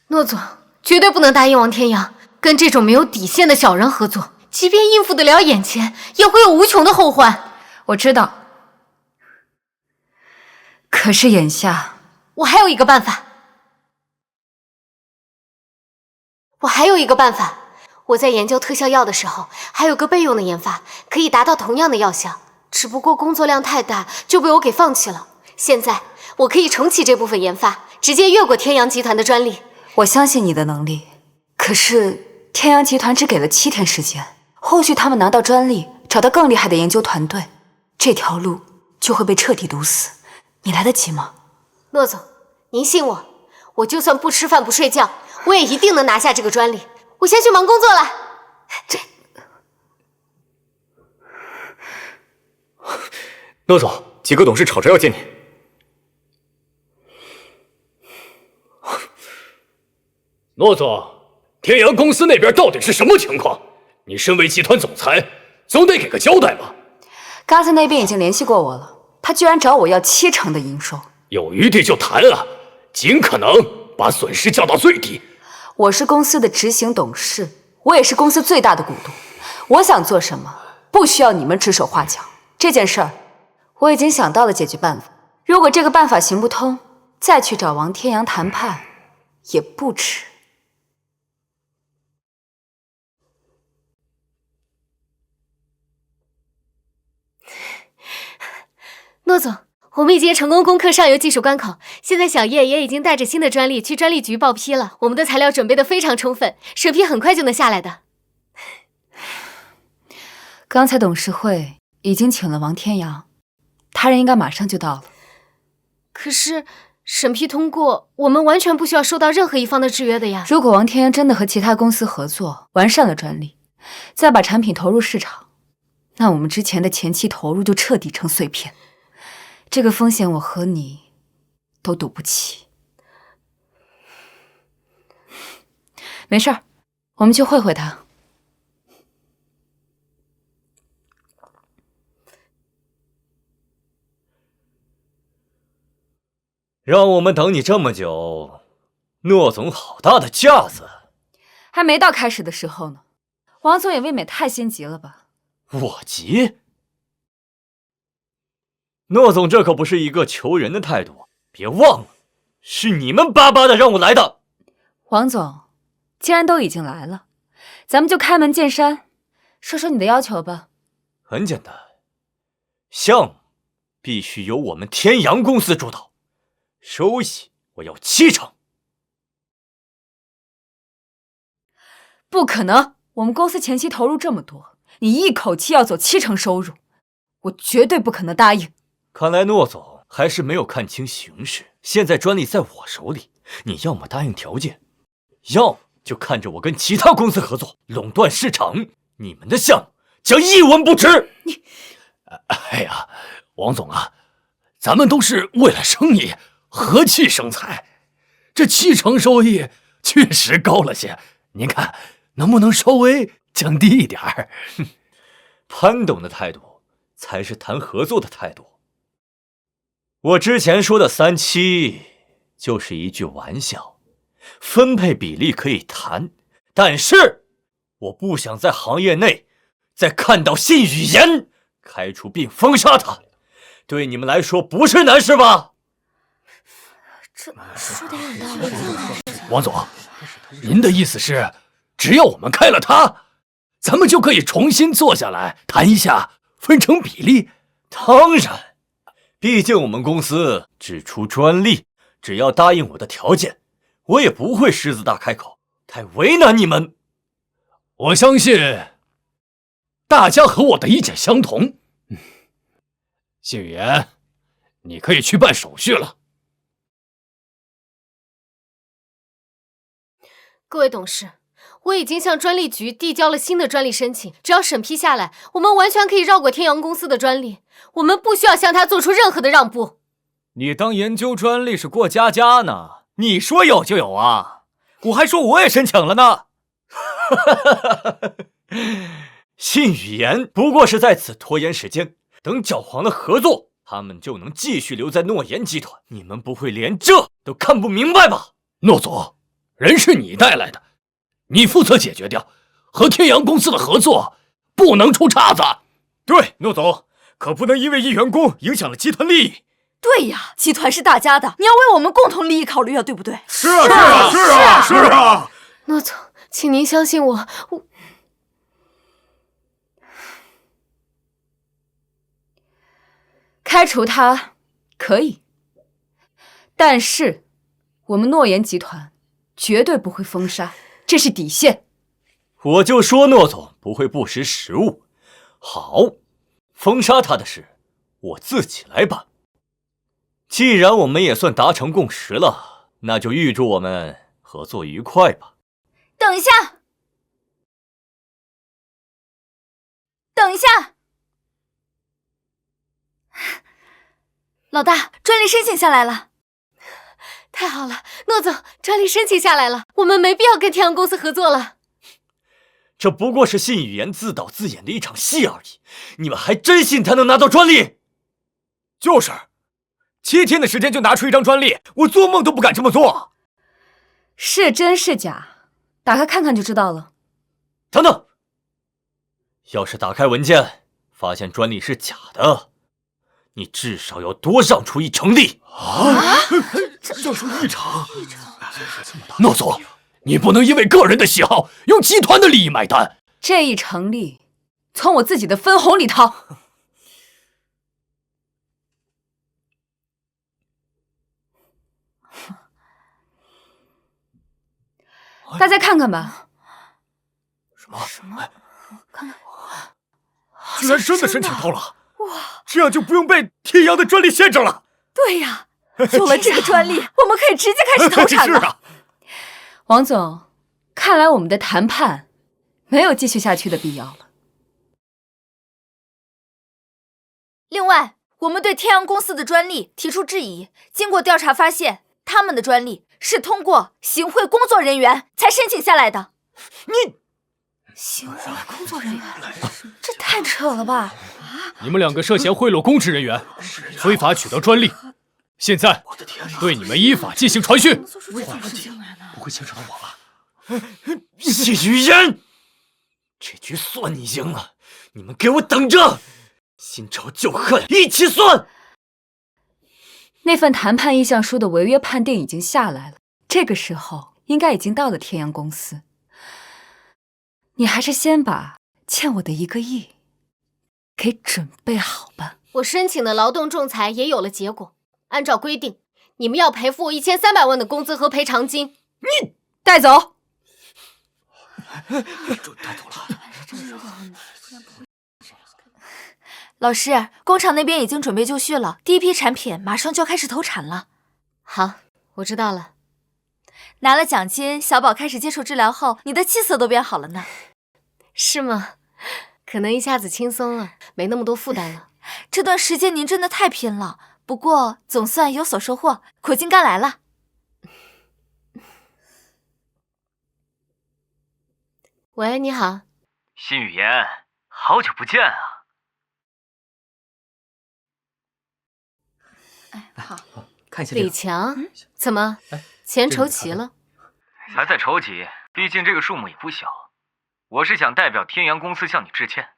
诺总绝对不能答应王天阳跟这种没有底线的小人合作，即便应付得了眼前，也会有无穷的后患。我知道，可是眼下我还有一个办法。我在研究特效药的时候，还有个备用的研发，可以达到同样的药效，只不过工作量太大，就被我给放弃了。现在我可以重启这部分研发，直接越过天阳集团的专利。我相信你的能力，可是天阳集团只给了7天时间，后续他们拿到专利，找到更厉害的研究团队，这条路就会被彻底堵死。你来得及吗？骆总，您信我，我就算不吃饭不睡觉，我也一定能拿下这个专利。我先去忙工作了。骆总，几个董事吵着要见你。骆总，天阳公司那边到底是什么情况？你身为集团总裁，总得给个交代吧。嘎子那边已经联系过我了，他居然找我要70%的营收。有余地就谈啊，尽可能把损失降到最低。我是公司的执行董事，我也是公司最大的股东，我想做什么，不需要你们指手画脚。这件事儿，我已经想到了解决办法。如果这个办法行不通，再去找王天阳谈判也不迟。诺总，我们已经成功攻克上游技术关口，现在小叶也已经带着新的专利去专利局报批了。我们的材料准备的非常充分，审批很快就能下来的。刚才董事会已经请了王天阳，他人应该马上就到了。可是审批通过，我们完全不需要受到任何一方的制约的呀。如果王天阳真的和其他公司合作，完善了专利，再把产品投入市场，那我们之前的前期投入就彻底成碎片。这个风险我和你都赌不起。没事儿，我们去会会他。让我们等你这么久，诺总好大的架子。还没到开始的时候呢，王总也未免太心急了吧？我急？诺总这可不是一个求人的态度，别忘了，是你们巴巴的让我来的。王总，既然都已经来了，咱们就开门见山，说说你的要求吧。很简单，项目必须由我们天阳公司主导，收益我要70%。不可能，我们公司前期投入这么多，你一口气要走70%收入，我绝对不可能答应。看来诺总还是没有看清形势，现在专利在我手里，你要么答应条件，要么就看着我跟其他公司合作，垄断市场，你们的项目将一文不值。你，哎呀，王总啊，咱们都是为了生意，和气生财，这70%收益确实高了些，您看能不能稍微降低一点儿？潘董的态度才是谈合作的态度。我之前说的3-7就是一句玩笑，分配比例可以谈，但是我不想在行业内再看到信语言，开除并封杀他，对你们来说不是难事吧？这说的有道理。王总，您的意思是，只要我们开了他，咱们就可以重新坐下来谈一下分成比例？当然。毕竟我们公司只出专利，只要答应我的条件，我也不会狮子大开口，太为难你们。我相信大家和我的意见相同。谢语言，你可以去办手续了。各位董事，我已经向专利局递交了新的专利申请，只要审批下来，我们完全可以绕过天阳公司的专利，我们不需要向他做出任何的让步。你当研究专利是过家家呢？你说有就有啊！我还说我也申请了呢。信语言不过是在此拖延时间，等搅黄了合作，他们就能继续留在诺言集团。你们不会连这都看不明白吧？诺总，人是你带来的，你负责解决掉，和天阳公司的合作不能出岔子。对，诺总，可不能因为一员工影响了集团利益。对呀，集团是大家的，你要为我们共同利益考虑啊，对不对？是啊，是啊，是啊，是啊。诺总，请您相信我，开除他可以，但是我们诺言集团绝对不会封杀，这是底线。我就说诺总不会不识时务。好，封杀他的事我自己来办。既然我们也算达成共识了，那就预祝我们合作愉快吧。等一下，等一下，老大，专利申请下来了。太好了，诺总，专利申请下来了，我们没必要跟天阳公司合作了。这不过是信语言自导自演的一场戏而已，你们还真信他能拿到专利？就是，7天的时间就拿出一张专利，我做梦都不敢这么做。是真是假，打开看看就知道了。等等，要是打开文件发现专利是假的，你至少要多让出1成力。让出1成？诺总，你不能因为个人的喜好，用集团的利益买单。这1成利，从我自己的分红里掏。大家看看吧。什么？看看，居然真的申请到了！哇，这样就不用被天阳的专利限制了。对呀，有了这个专利，我们可以直接开始投产了。是啊，王总，看来我们的谈判没有继续下去的必要了。另外，我们对天阳公司的专利提出质疑。经过调查发现，他们的专利是通过行贿工作人员才申请下来的。你行贿工作人员，这太扯了吧！你们2个涉嫌贿赂公职人员，非法取得专利，现在对你们依法进行传讯。不会牵扯到我吧？谢雨嫣，这局算你赢了，你们给我等着！新仇旧恨一起算。那份谈判意向书的违约判定已经下来了，这个时候应该已经到了天阳公司。你还是先把欠我的1个亿给准备好吧。我申请的劳动仲裁也有了结果，按照规定，你们要赔付我1300万的工资和赔偿金。你带走。带走了。老师，工厂那边已经准备就绪了，第1批产品马上就要开始投产了。好，我知道了。拿了奖金，小宝开始接受治疗后，你的气色都变好了呢。是吗？可能一下子轻松了，没那么多负担了。这段时间您真的太拼了，不过总算有所收获，苦尽甘来了。喂，你好。辛雨嫣，好久不见啊。好，看一下李强，怎么钱筹齐了？还在筹集，毕竟这个数目也不小。我是想代表天阳公司向你致歉，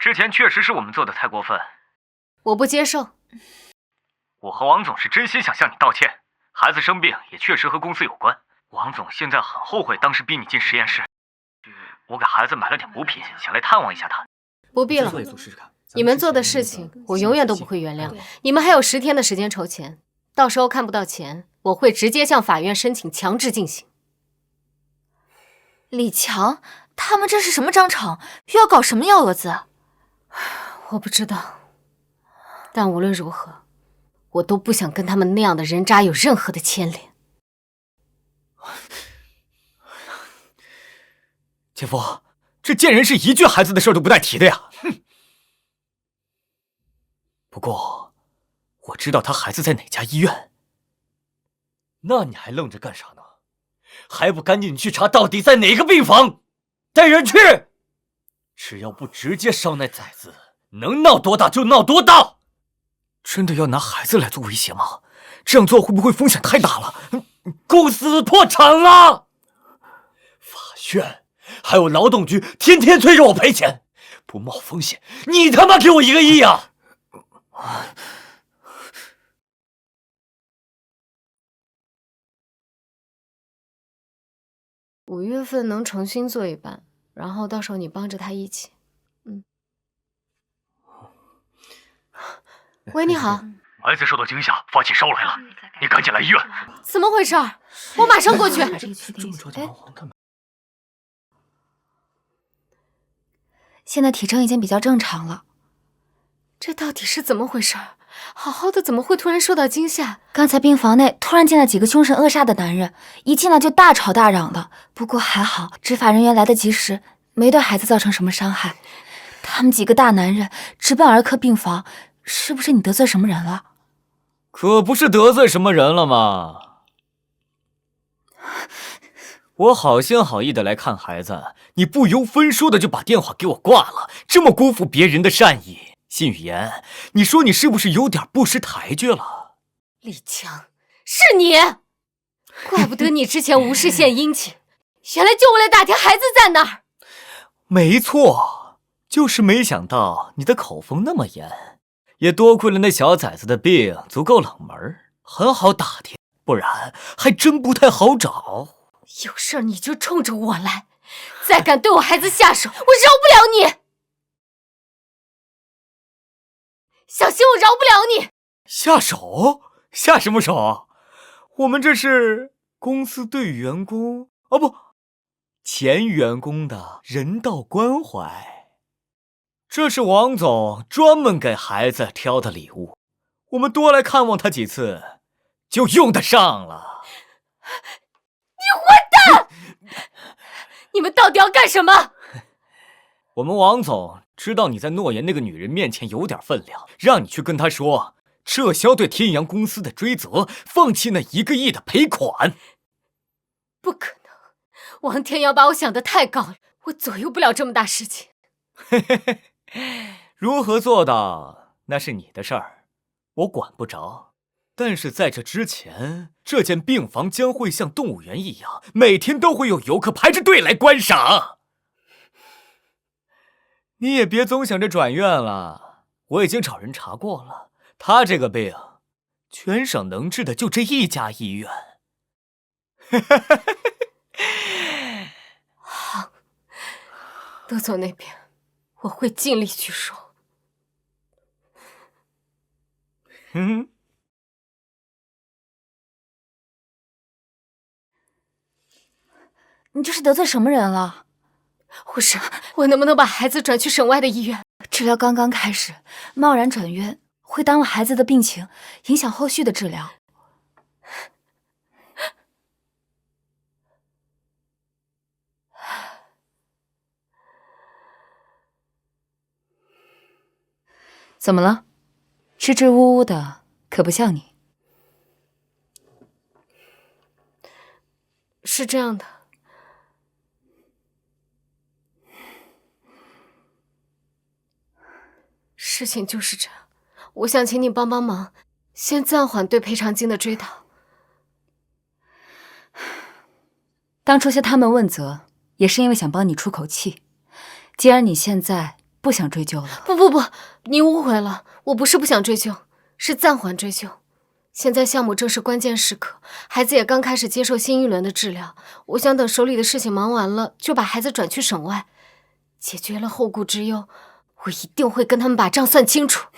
之前确实是我们做的太过分。我不接受。我和王总是真心想向你道歉，孩子生病也确实和公司有关。王总现在很后悔当时逼你进实验室。我给孩子买了点补品，想来探望一下他。不必了，你们做的事情我永远都不会原谅。你们还有10天的时间筹钱，到时候看不到钱，我会直接向法院申请强制进行。李强，他们这是什么章程？又要搞什么幺蛾子？我不知道，但无论如何，我都不想跟他们那样的人渣有任何的牵连。姐夫，这贱人是1句孩子的事都不带提的呀！哼。不过，我知道他孩子在哪家医院。那你还愣着干啥呢？还不赶紧去查到底在哪个病房，带人去！只要不直接伤那崽子，能闹多大就闹多大。真的要拿孩子来做威胁吗？这样做会不会风险太大了？公司破产了，法院还有劳动局天天催着我赔钱，不冒风险，你他妈给我1个亿啊！5月份能重新做一半，然后到时候你帮着他一起。喂，你好。儿子受到惊吓，发起烧来了，你赶紧来医院。怎么回事？我马上过去。现在体征已经比较正常了。这到底是怎么回事？好好的怎么会突然受到惊吓？刚才病房内突然进来几个凶神恶煞的男人，一进来就大吵大嚷的。不过还好，执法人员来得及时，没对孩子造成什么伤害。他们几个大男人直奔儿科病房，是不是你得罪什么人了？可不是得罪什么人了吗？我好心好意的来看孩子，你不由分说的就把电话给我挂了，这么辜负别人的善意。辛雨嫣，你说你是不是有点不识抬举了？李强，是你，怪不得你之前无事献殷勤，原来就为了打听孩子在哪儿。没错，就是没想到你的口风那么严，也多亏了那小崽子的病足够冷门，很好打听，不然还真不太好找。有事儿你就冲着我来，再敢对我孩子下手，我饶不了你！小心我饶不了你！下手？下什么手？我们这是公司对员工，哦不，前员工的人道关怀。这是王总专门给孩子挑的礼物，我们多来看望他几次，就用得上了。你混蛋！你们到底要干什么？我们王总知道你在诺言那个女人面前有点分量，让你去跟她说，撤销对天阳公司的追责，放弃那1个亿的赔款。不可能，王天阳把我想得太高了，我左右不了这么大事情。如何做到那是你的事儿，我管不着。但是在这之前，这间病房将会像动物园一样，每天都会有游客排着队来观赏。你也别总想着转院了，我已经找人查过了，他这个病，全省能治的就这一家医院。好，乐总那边我会尽力去说。你这是得罪什么人了？护士，我能不能把孩子转去省外的医院？治疗刚刚开始，贸然转院会耽误孩子的病情，影响后续的治疗。怎么了？支支吾吾的，可不像你。是这样的，事情就是这样，我想请你帮帮忙，先暂缓对赔偿金的追讨。当初向他们问责，也是因为想帮你出口气。既然你现在不想追究了，不，你误会了，我不是不想追究，是暂缓追究。现在项目正是关键时刻，孩子也刚开始接受新一轮的治疗，我想等手里的事情忙完了，就把孩子转去省外，解决了后顾之忧，我一定会跟他们把账算清楚。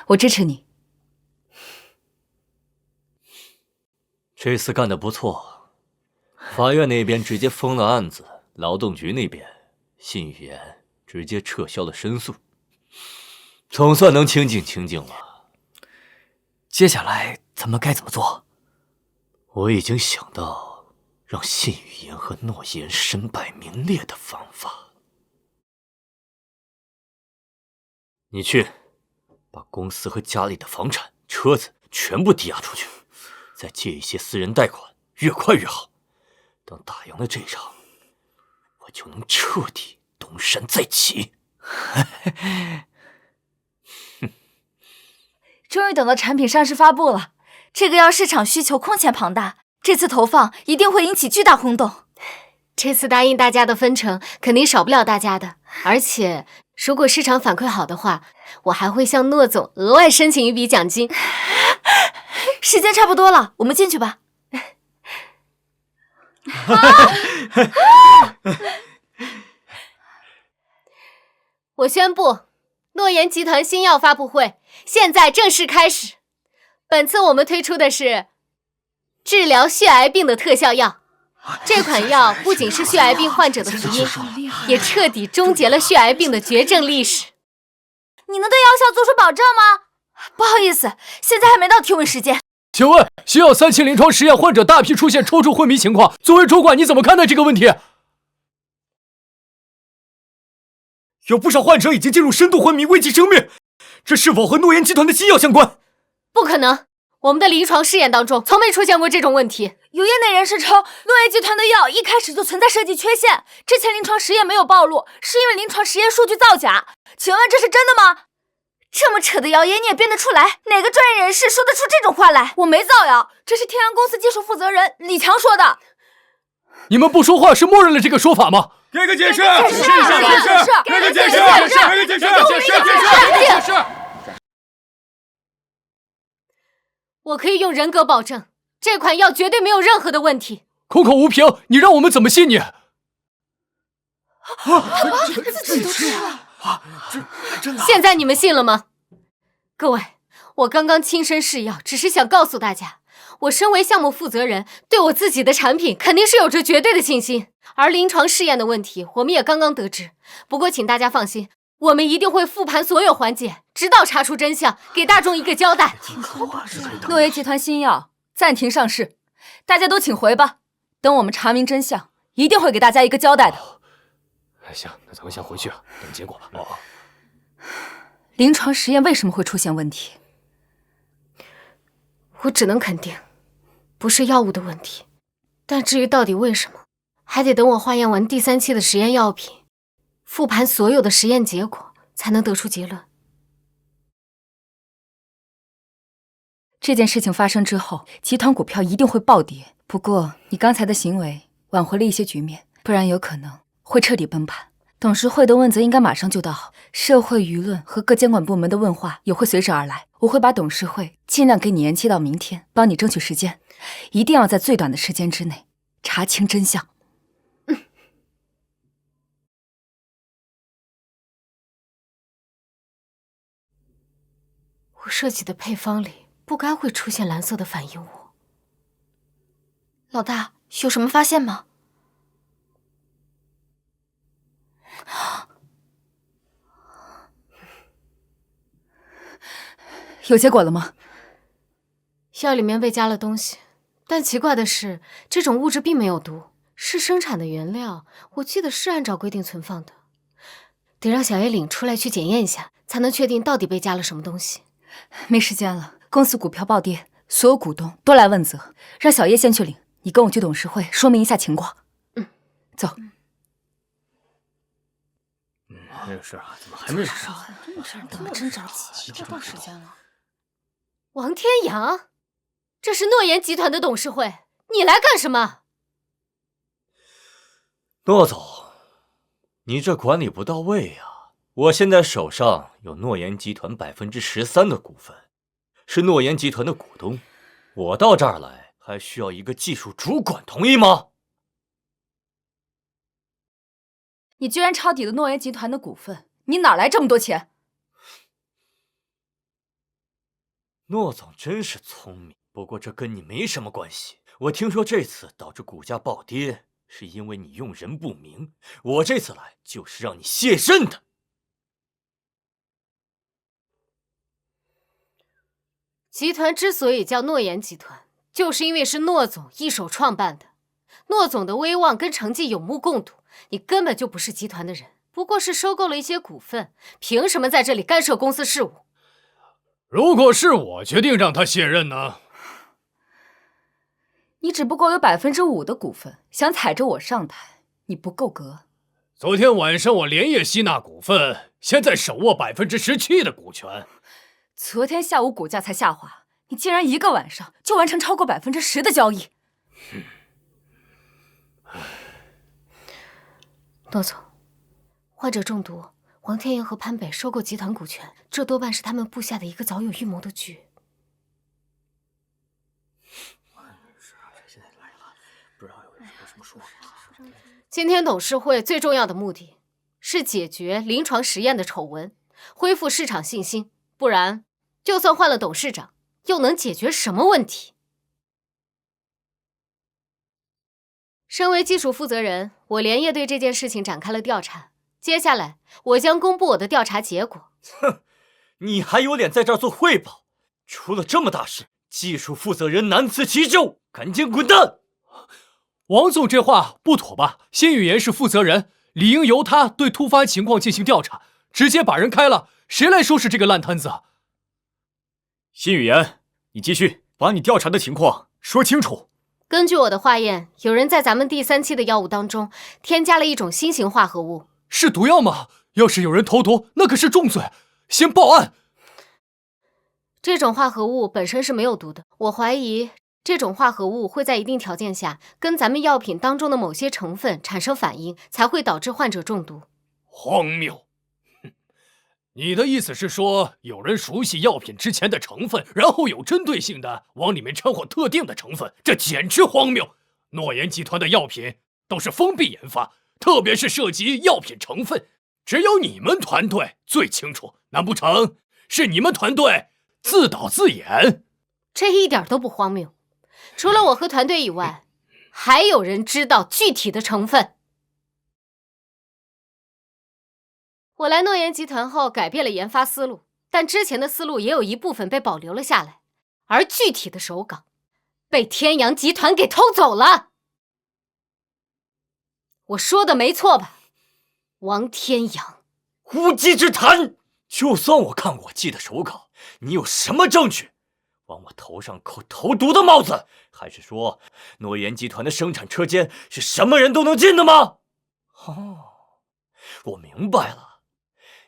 我支持你。这次干得不错，法院那边直接封了案子，劳动局那边信语言直接撤销了申诉，总算能清静了。接下来咱们该怎么做？我已经想到让信语言和诺言身败名裂的方法。你去把公司和家里的房产、车子全部抵押出去，再借一些私人贷款，越快越好。等打赢了这场，我就能彻底东山再起。终于等到产品上市发布了，这个药市场需求空前庞大，这次投放一定会引起巨大轰动。这次答应大家的分成肯定少不了大家的，而且如果市场反馈好的话，我还会向诺总额外申请一笔奖金。时间差不多了，我们进去吧。我宣布，诺言集团新药发布会现在正式开始。本次我们推出的是治疗血癌病的特效药。这款药不仅是血癌病患者的福音，也彻底终结了血癌病的绝症历史。你能对药效做出保证吗？不好意思，现在还没到提问时间。请问，新药3期临床实验患者大批出现抽搐昏迷情况，作为主管你怎么看待这个问题？有不少患者已经进入深度昏迷，危及生命，这是否和诺言集团的新药相关？不可能，我们的临床试验当中从没出现过这种问题。有业内人士称，诺言集团的药一开始就存在设计缺陷，之前临床实验没有暴露，是因为临床实验数据造假。请问这是真的吗？这么扯的谣言你也编得出来？哪个专业人士说得出这种话来？我没造谣，这是天阳公司技术负责人李强说的。你们不说话是默认了这个说法吗？给个解释！给个解释！给个解释！给个解释！给个解释！我可以用人格保证，这款药绝对没有任何的问题。口口无凭，你让我们怎么信你？自己都吃了真的？现在你们信了吗？各位，我刚刚亲身试药，只是想告诉大家，我身为项目负责人，对我自己的产品肯定是有着绝对的信心。而临床试验的问题，我们也刚刚得知。不过请大家放心，我们一定会复盘所有环节，直到查出真相，给大众一个交代。诺言集团新药暂停上市，大家都请回吧。等我们查明真相，一定会给大家一个交代的。行，那咱们先回去啊，等结果吧。临床实验为什么会出现问题？我只能肯定，不是药物的问题。但至于到底为什么，还得等我化验完第3期的实验药品，复盘所有的实验结果，才能得出结论。这件事情发生之后，集团股票一定会暴跌。不过，你刚才的行为挽回了一些局面，不然有可能会彻底崩盘。董事会的问责应该马上就到好，社会舆论和各监管部门的问话也会随之而来。我会把董事会尽量给你延期到明天，帮你争取时间，一定要在最短的时间之内查清真相。我设计的配方里不该会出现蓝色的反应物。老大，有什么发现吗？有结果了吗？药里面被加了东西，但奇怪的是，这种物质并没有毒，是生产的原料，我记得是按照规定存放的。得让小叶领出来去检验一下，才能确定到底被加了什么东西。没时间了，公司股票暴跌，所有股东都来问责，让小叶先去领，你跟我去董事会说明一下情况。走。没有事啊？怎么还没有事？怎么真着急？这到时间了。王天阳，这是诺言集团的董事会，你来干什么？诺总，你这管理不到位呀！我现在手上有诺言集团13%的股份，是诺言集团的股东。我到这儿来，还需要一个技术主管同意吗？你居然抄底了诺言集团的股份，你哪来这么多钱？诺总真是聪明，不过这跟你没什么关系。我听说这次导致股价暴跌，是因为你用人不明。我这次来就是让你泄愤的。集团之所以叫诺言集团，就是因为是诺总一手创办的。诺总的威望跟成绩有目共睹，你根本就不是集团的人，不过是收购了一些股份，凭什么在这里干涉公司事务？如果是我决定让他卸任呢？你只不过有5%的股份，想踩着我上台，你不够格。昨天晚上我连夜吸纳股份，现在手握17%的股权。昨天下午股价才下滑，你竟然一个晚上就完成超过10%的交易。诺总，患者中毒，王天阳和潘北收购集团股权，这多半是他们布下的一个早有预谋的局。今天董事会最重要的目的是解决临床实验的丑闻，恢复市场信心，不然就算换了董事长，又能解决什么问题？身为技术负责人，我连夜对这件事情展开了调查。接下来，我将公布我的调查结果。哼，你还有脸在这儿做汇报？出了这么大事，技术负责人难辞其咎，赶紧滚蛋！王总这话不妥吧？辛雨言是负责人，理应由他对突发情况进行调查，直接把人开了，谁来收拾这个烂摊子啊？辛雨言，你继续把你调查的情况说清楚。根据我的化验，有人在咱们第3期的药物当中添加了一种新型化合物。是毒药吗？要是有人投毒，那可是重罪，先报案。这种化合物本身是没有毒的，我怀疑这种化合物会在一定条件下跟咱们药品当中的某些成分产生反应，才会导致患者中毒。荒谬！你的意思是说，有人熟悉药品之前的成分，然后有针对性的往里面掺和特定的成分，这简直荒谬！诺言集团的药品都是封闭研发，特别是涉及药品成分，只有你们团队最清楚。难不成是你们团队自导自演？这一点都不荒谬。除了我和团队以外，还有人知道具体的成分。我来诺言集团后改变了研发思路，但之前的思路也有一部分被保留了下来，而具体的手稿被天阳集团给偷走了。我说的没错吧，王天阳？无稽之谈！就算我看过寄的手稿，你有什么证据往我头上扣投毒的帽子？还是说诺言集团的生产车间是什么人都能进的吗？哦，我明白了。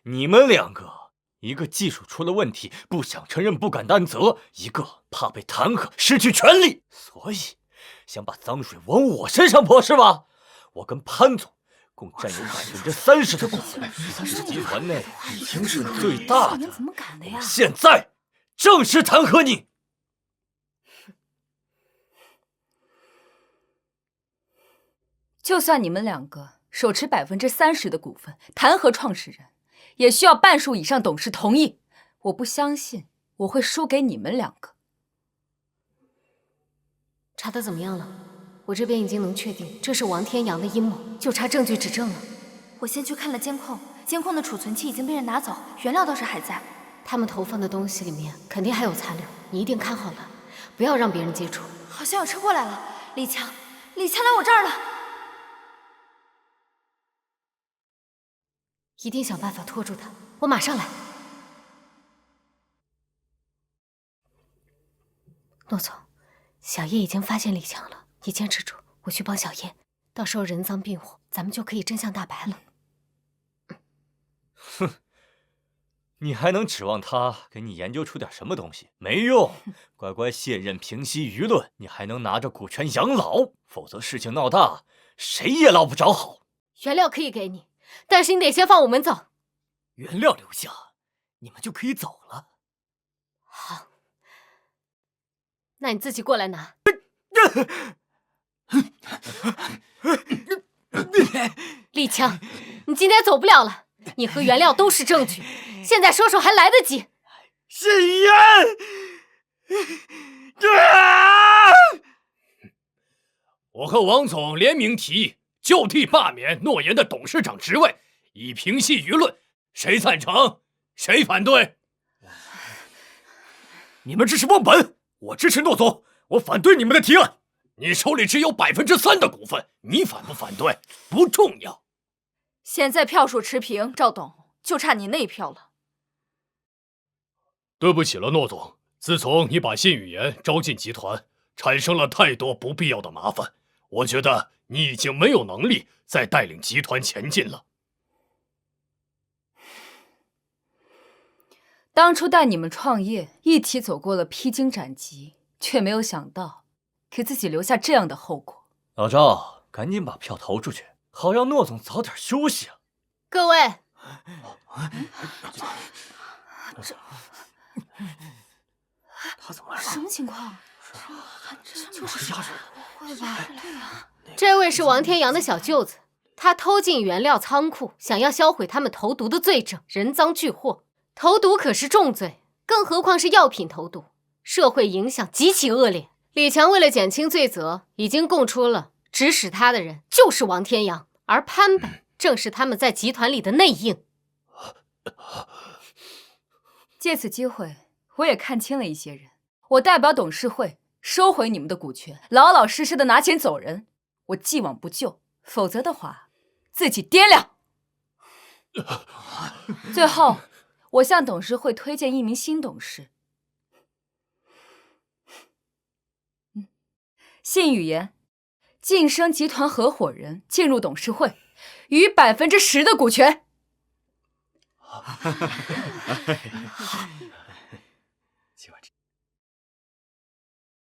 你们两个，一个技术出了问题，不想承认，不敢担责；一个怕被弹劾，失去权力，所以想把脏水往我身上泼，是吧？我跟潘总共占有30%的股份，是集团内已经是最大的。怎么敢的呀？现在正式弹劾你！就算你们两个手持30%的股份，弹劾创始人，也需要半数以上董事同意。我不相信我会输给你们两个。查得怎么样了？我这边已经能确定这是王天阳的阴谋，就差证据指证了。我先去看了监控，监控的储存器已经被人拿走，原料倒是还在。他们投放的东西里面肯定还有残留，你一定看好了，不要让别人接触。好像有车过来了，李强来我这儿了。一定想办法拖住他，我马上来。诺总，小叶已经发现李强了，你坚持住，我去帮小叶，到时候人赃并获，咱们就可以真相大白了。哼，你还能指望他给你研究出点什么东西？没用，乖乖卸任平息舆论，你还能拿着股权养老，否则事情闹大，谁也捞不着好。原料可以给你，但是你得先放我们走。原料留下，你们就可以走了。好，那你自己过来拿。李强，你今天走不了了，你和原料都是证据，现在收手还来得及。信言，我和王总联名提议，就地罢免诺言的董事长职位，以平息舆论。谁赞成？谁反对？你们这是忘本！我支持诺总，我反对你们的提案。你手里只有3%的股份，你反不反对不重要。现在票数持平，赵董，就差你那一票了。对不起了，诺总。自从你把信宇言招进集团，产生了太多不必要的麻烦，我觉得你已经没有能力再带领集团前进了。当初带你们创业，一起走过了披荆斩棘，却没有想到给自己留下这样的后果。老赵，赶紧把票投出去，好让诺总早点休息啊！各位，他怎么来了？什么情况？就是压着会吧？对啊，这位是王天阳的小舅子，他偷进原料仓库，想要销毁他们投毒的罪证，人赃俱获。投毒可是重罪，更何况是药品投毒，社会影响极其恶劣。李强为了减轻罪责，已经供出了指使他的人就是王天阳，而潘本正是他们在集团里的内应。借此机会，我也看清了一些人。我代表董事会收回你们的股权，老老实实的拿钱走人。我既往不咎，否则的话，自己掂量。最后，我向董事会推荐一名新董事，信宇言，晋升集团合伙人，进入董事会，逾10%的股权。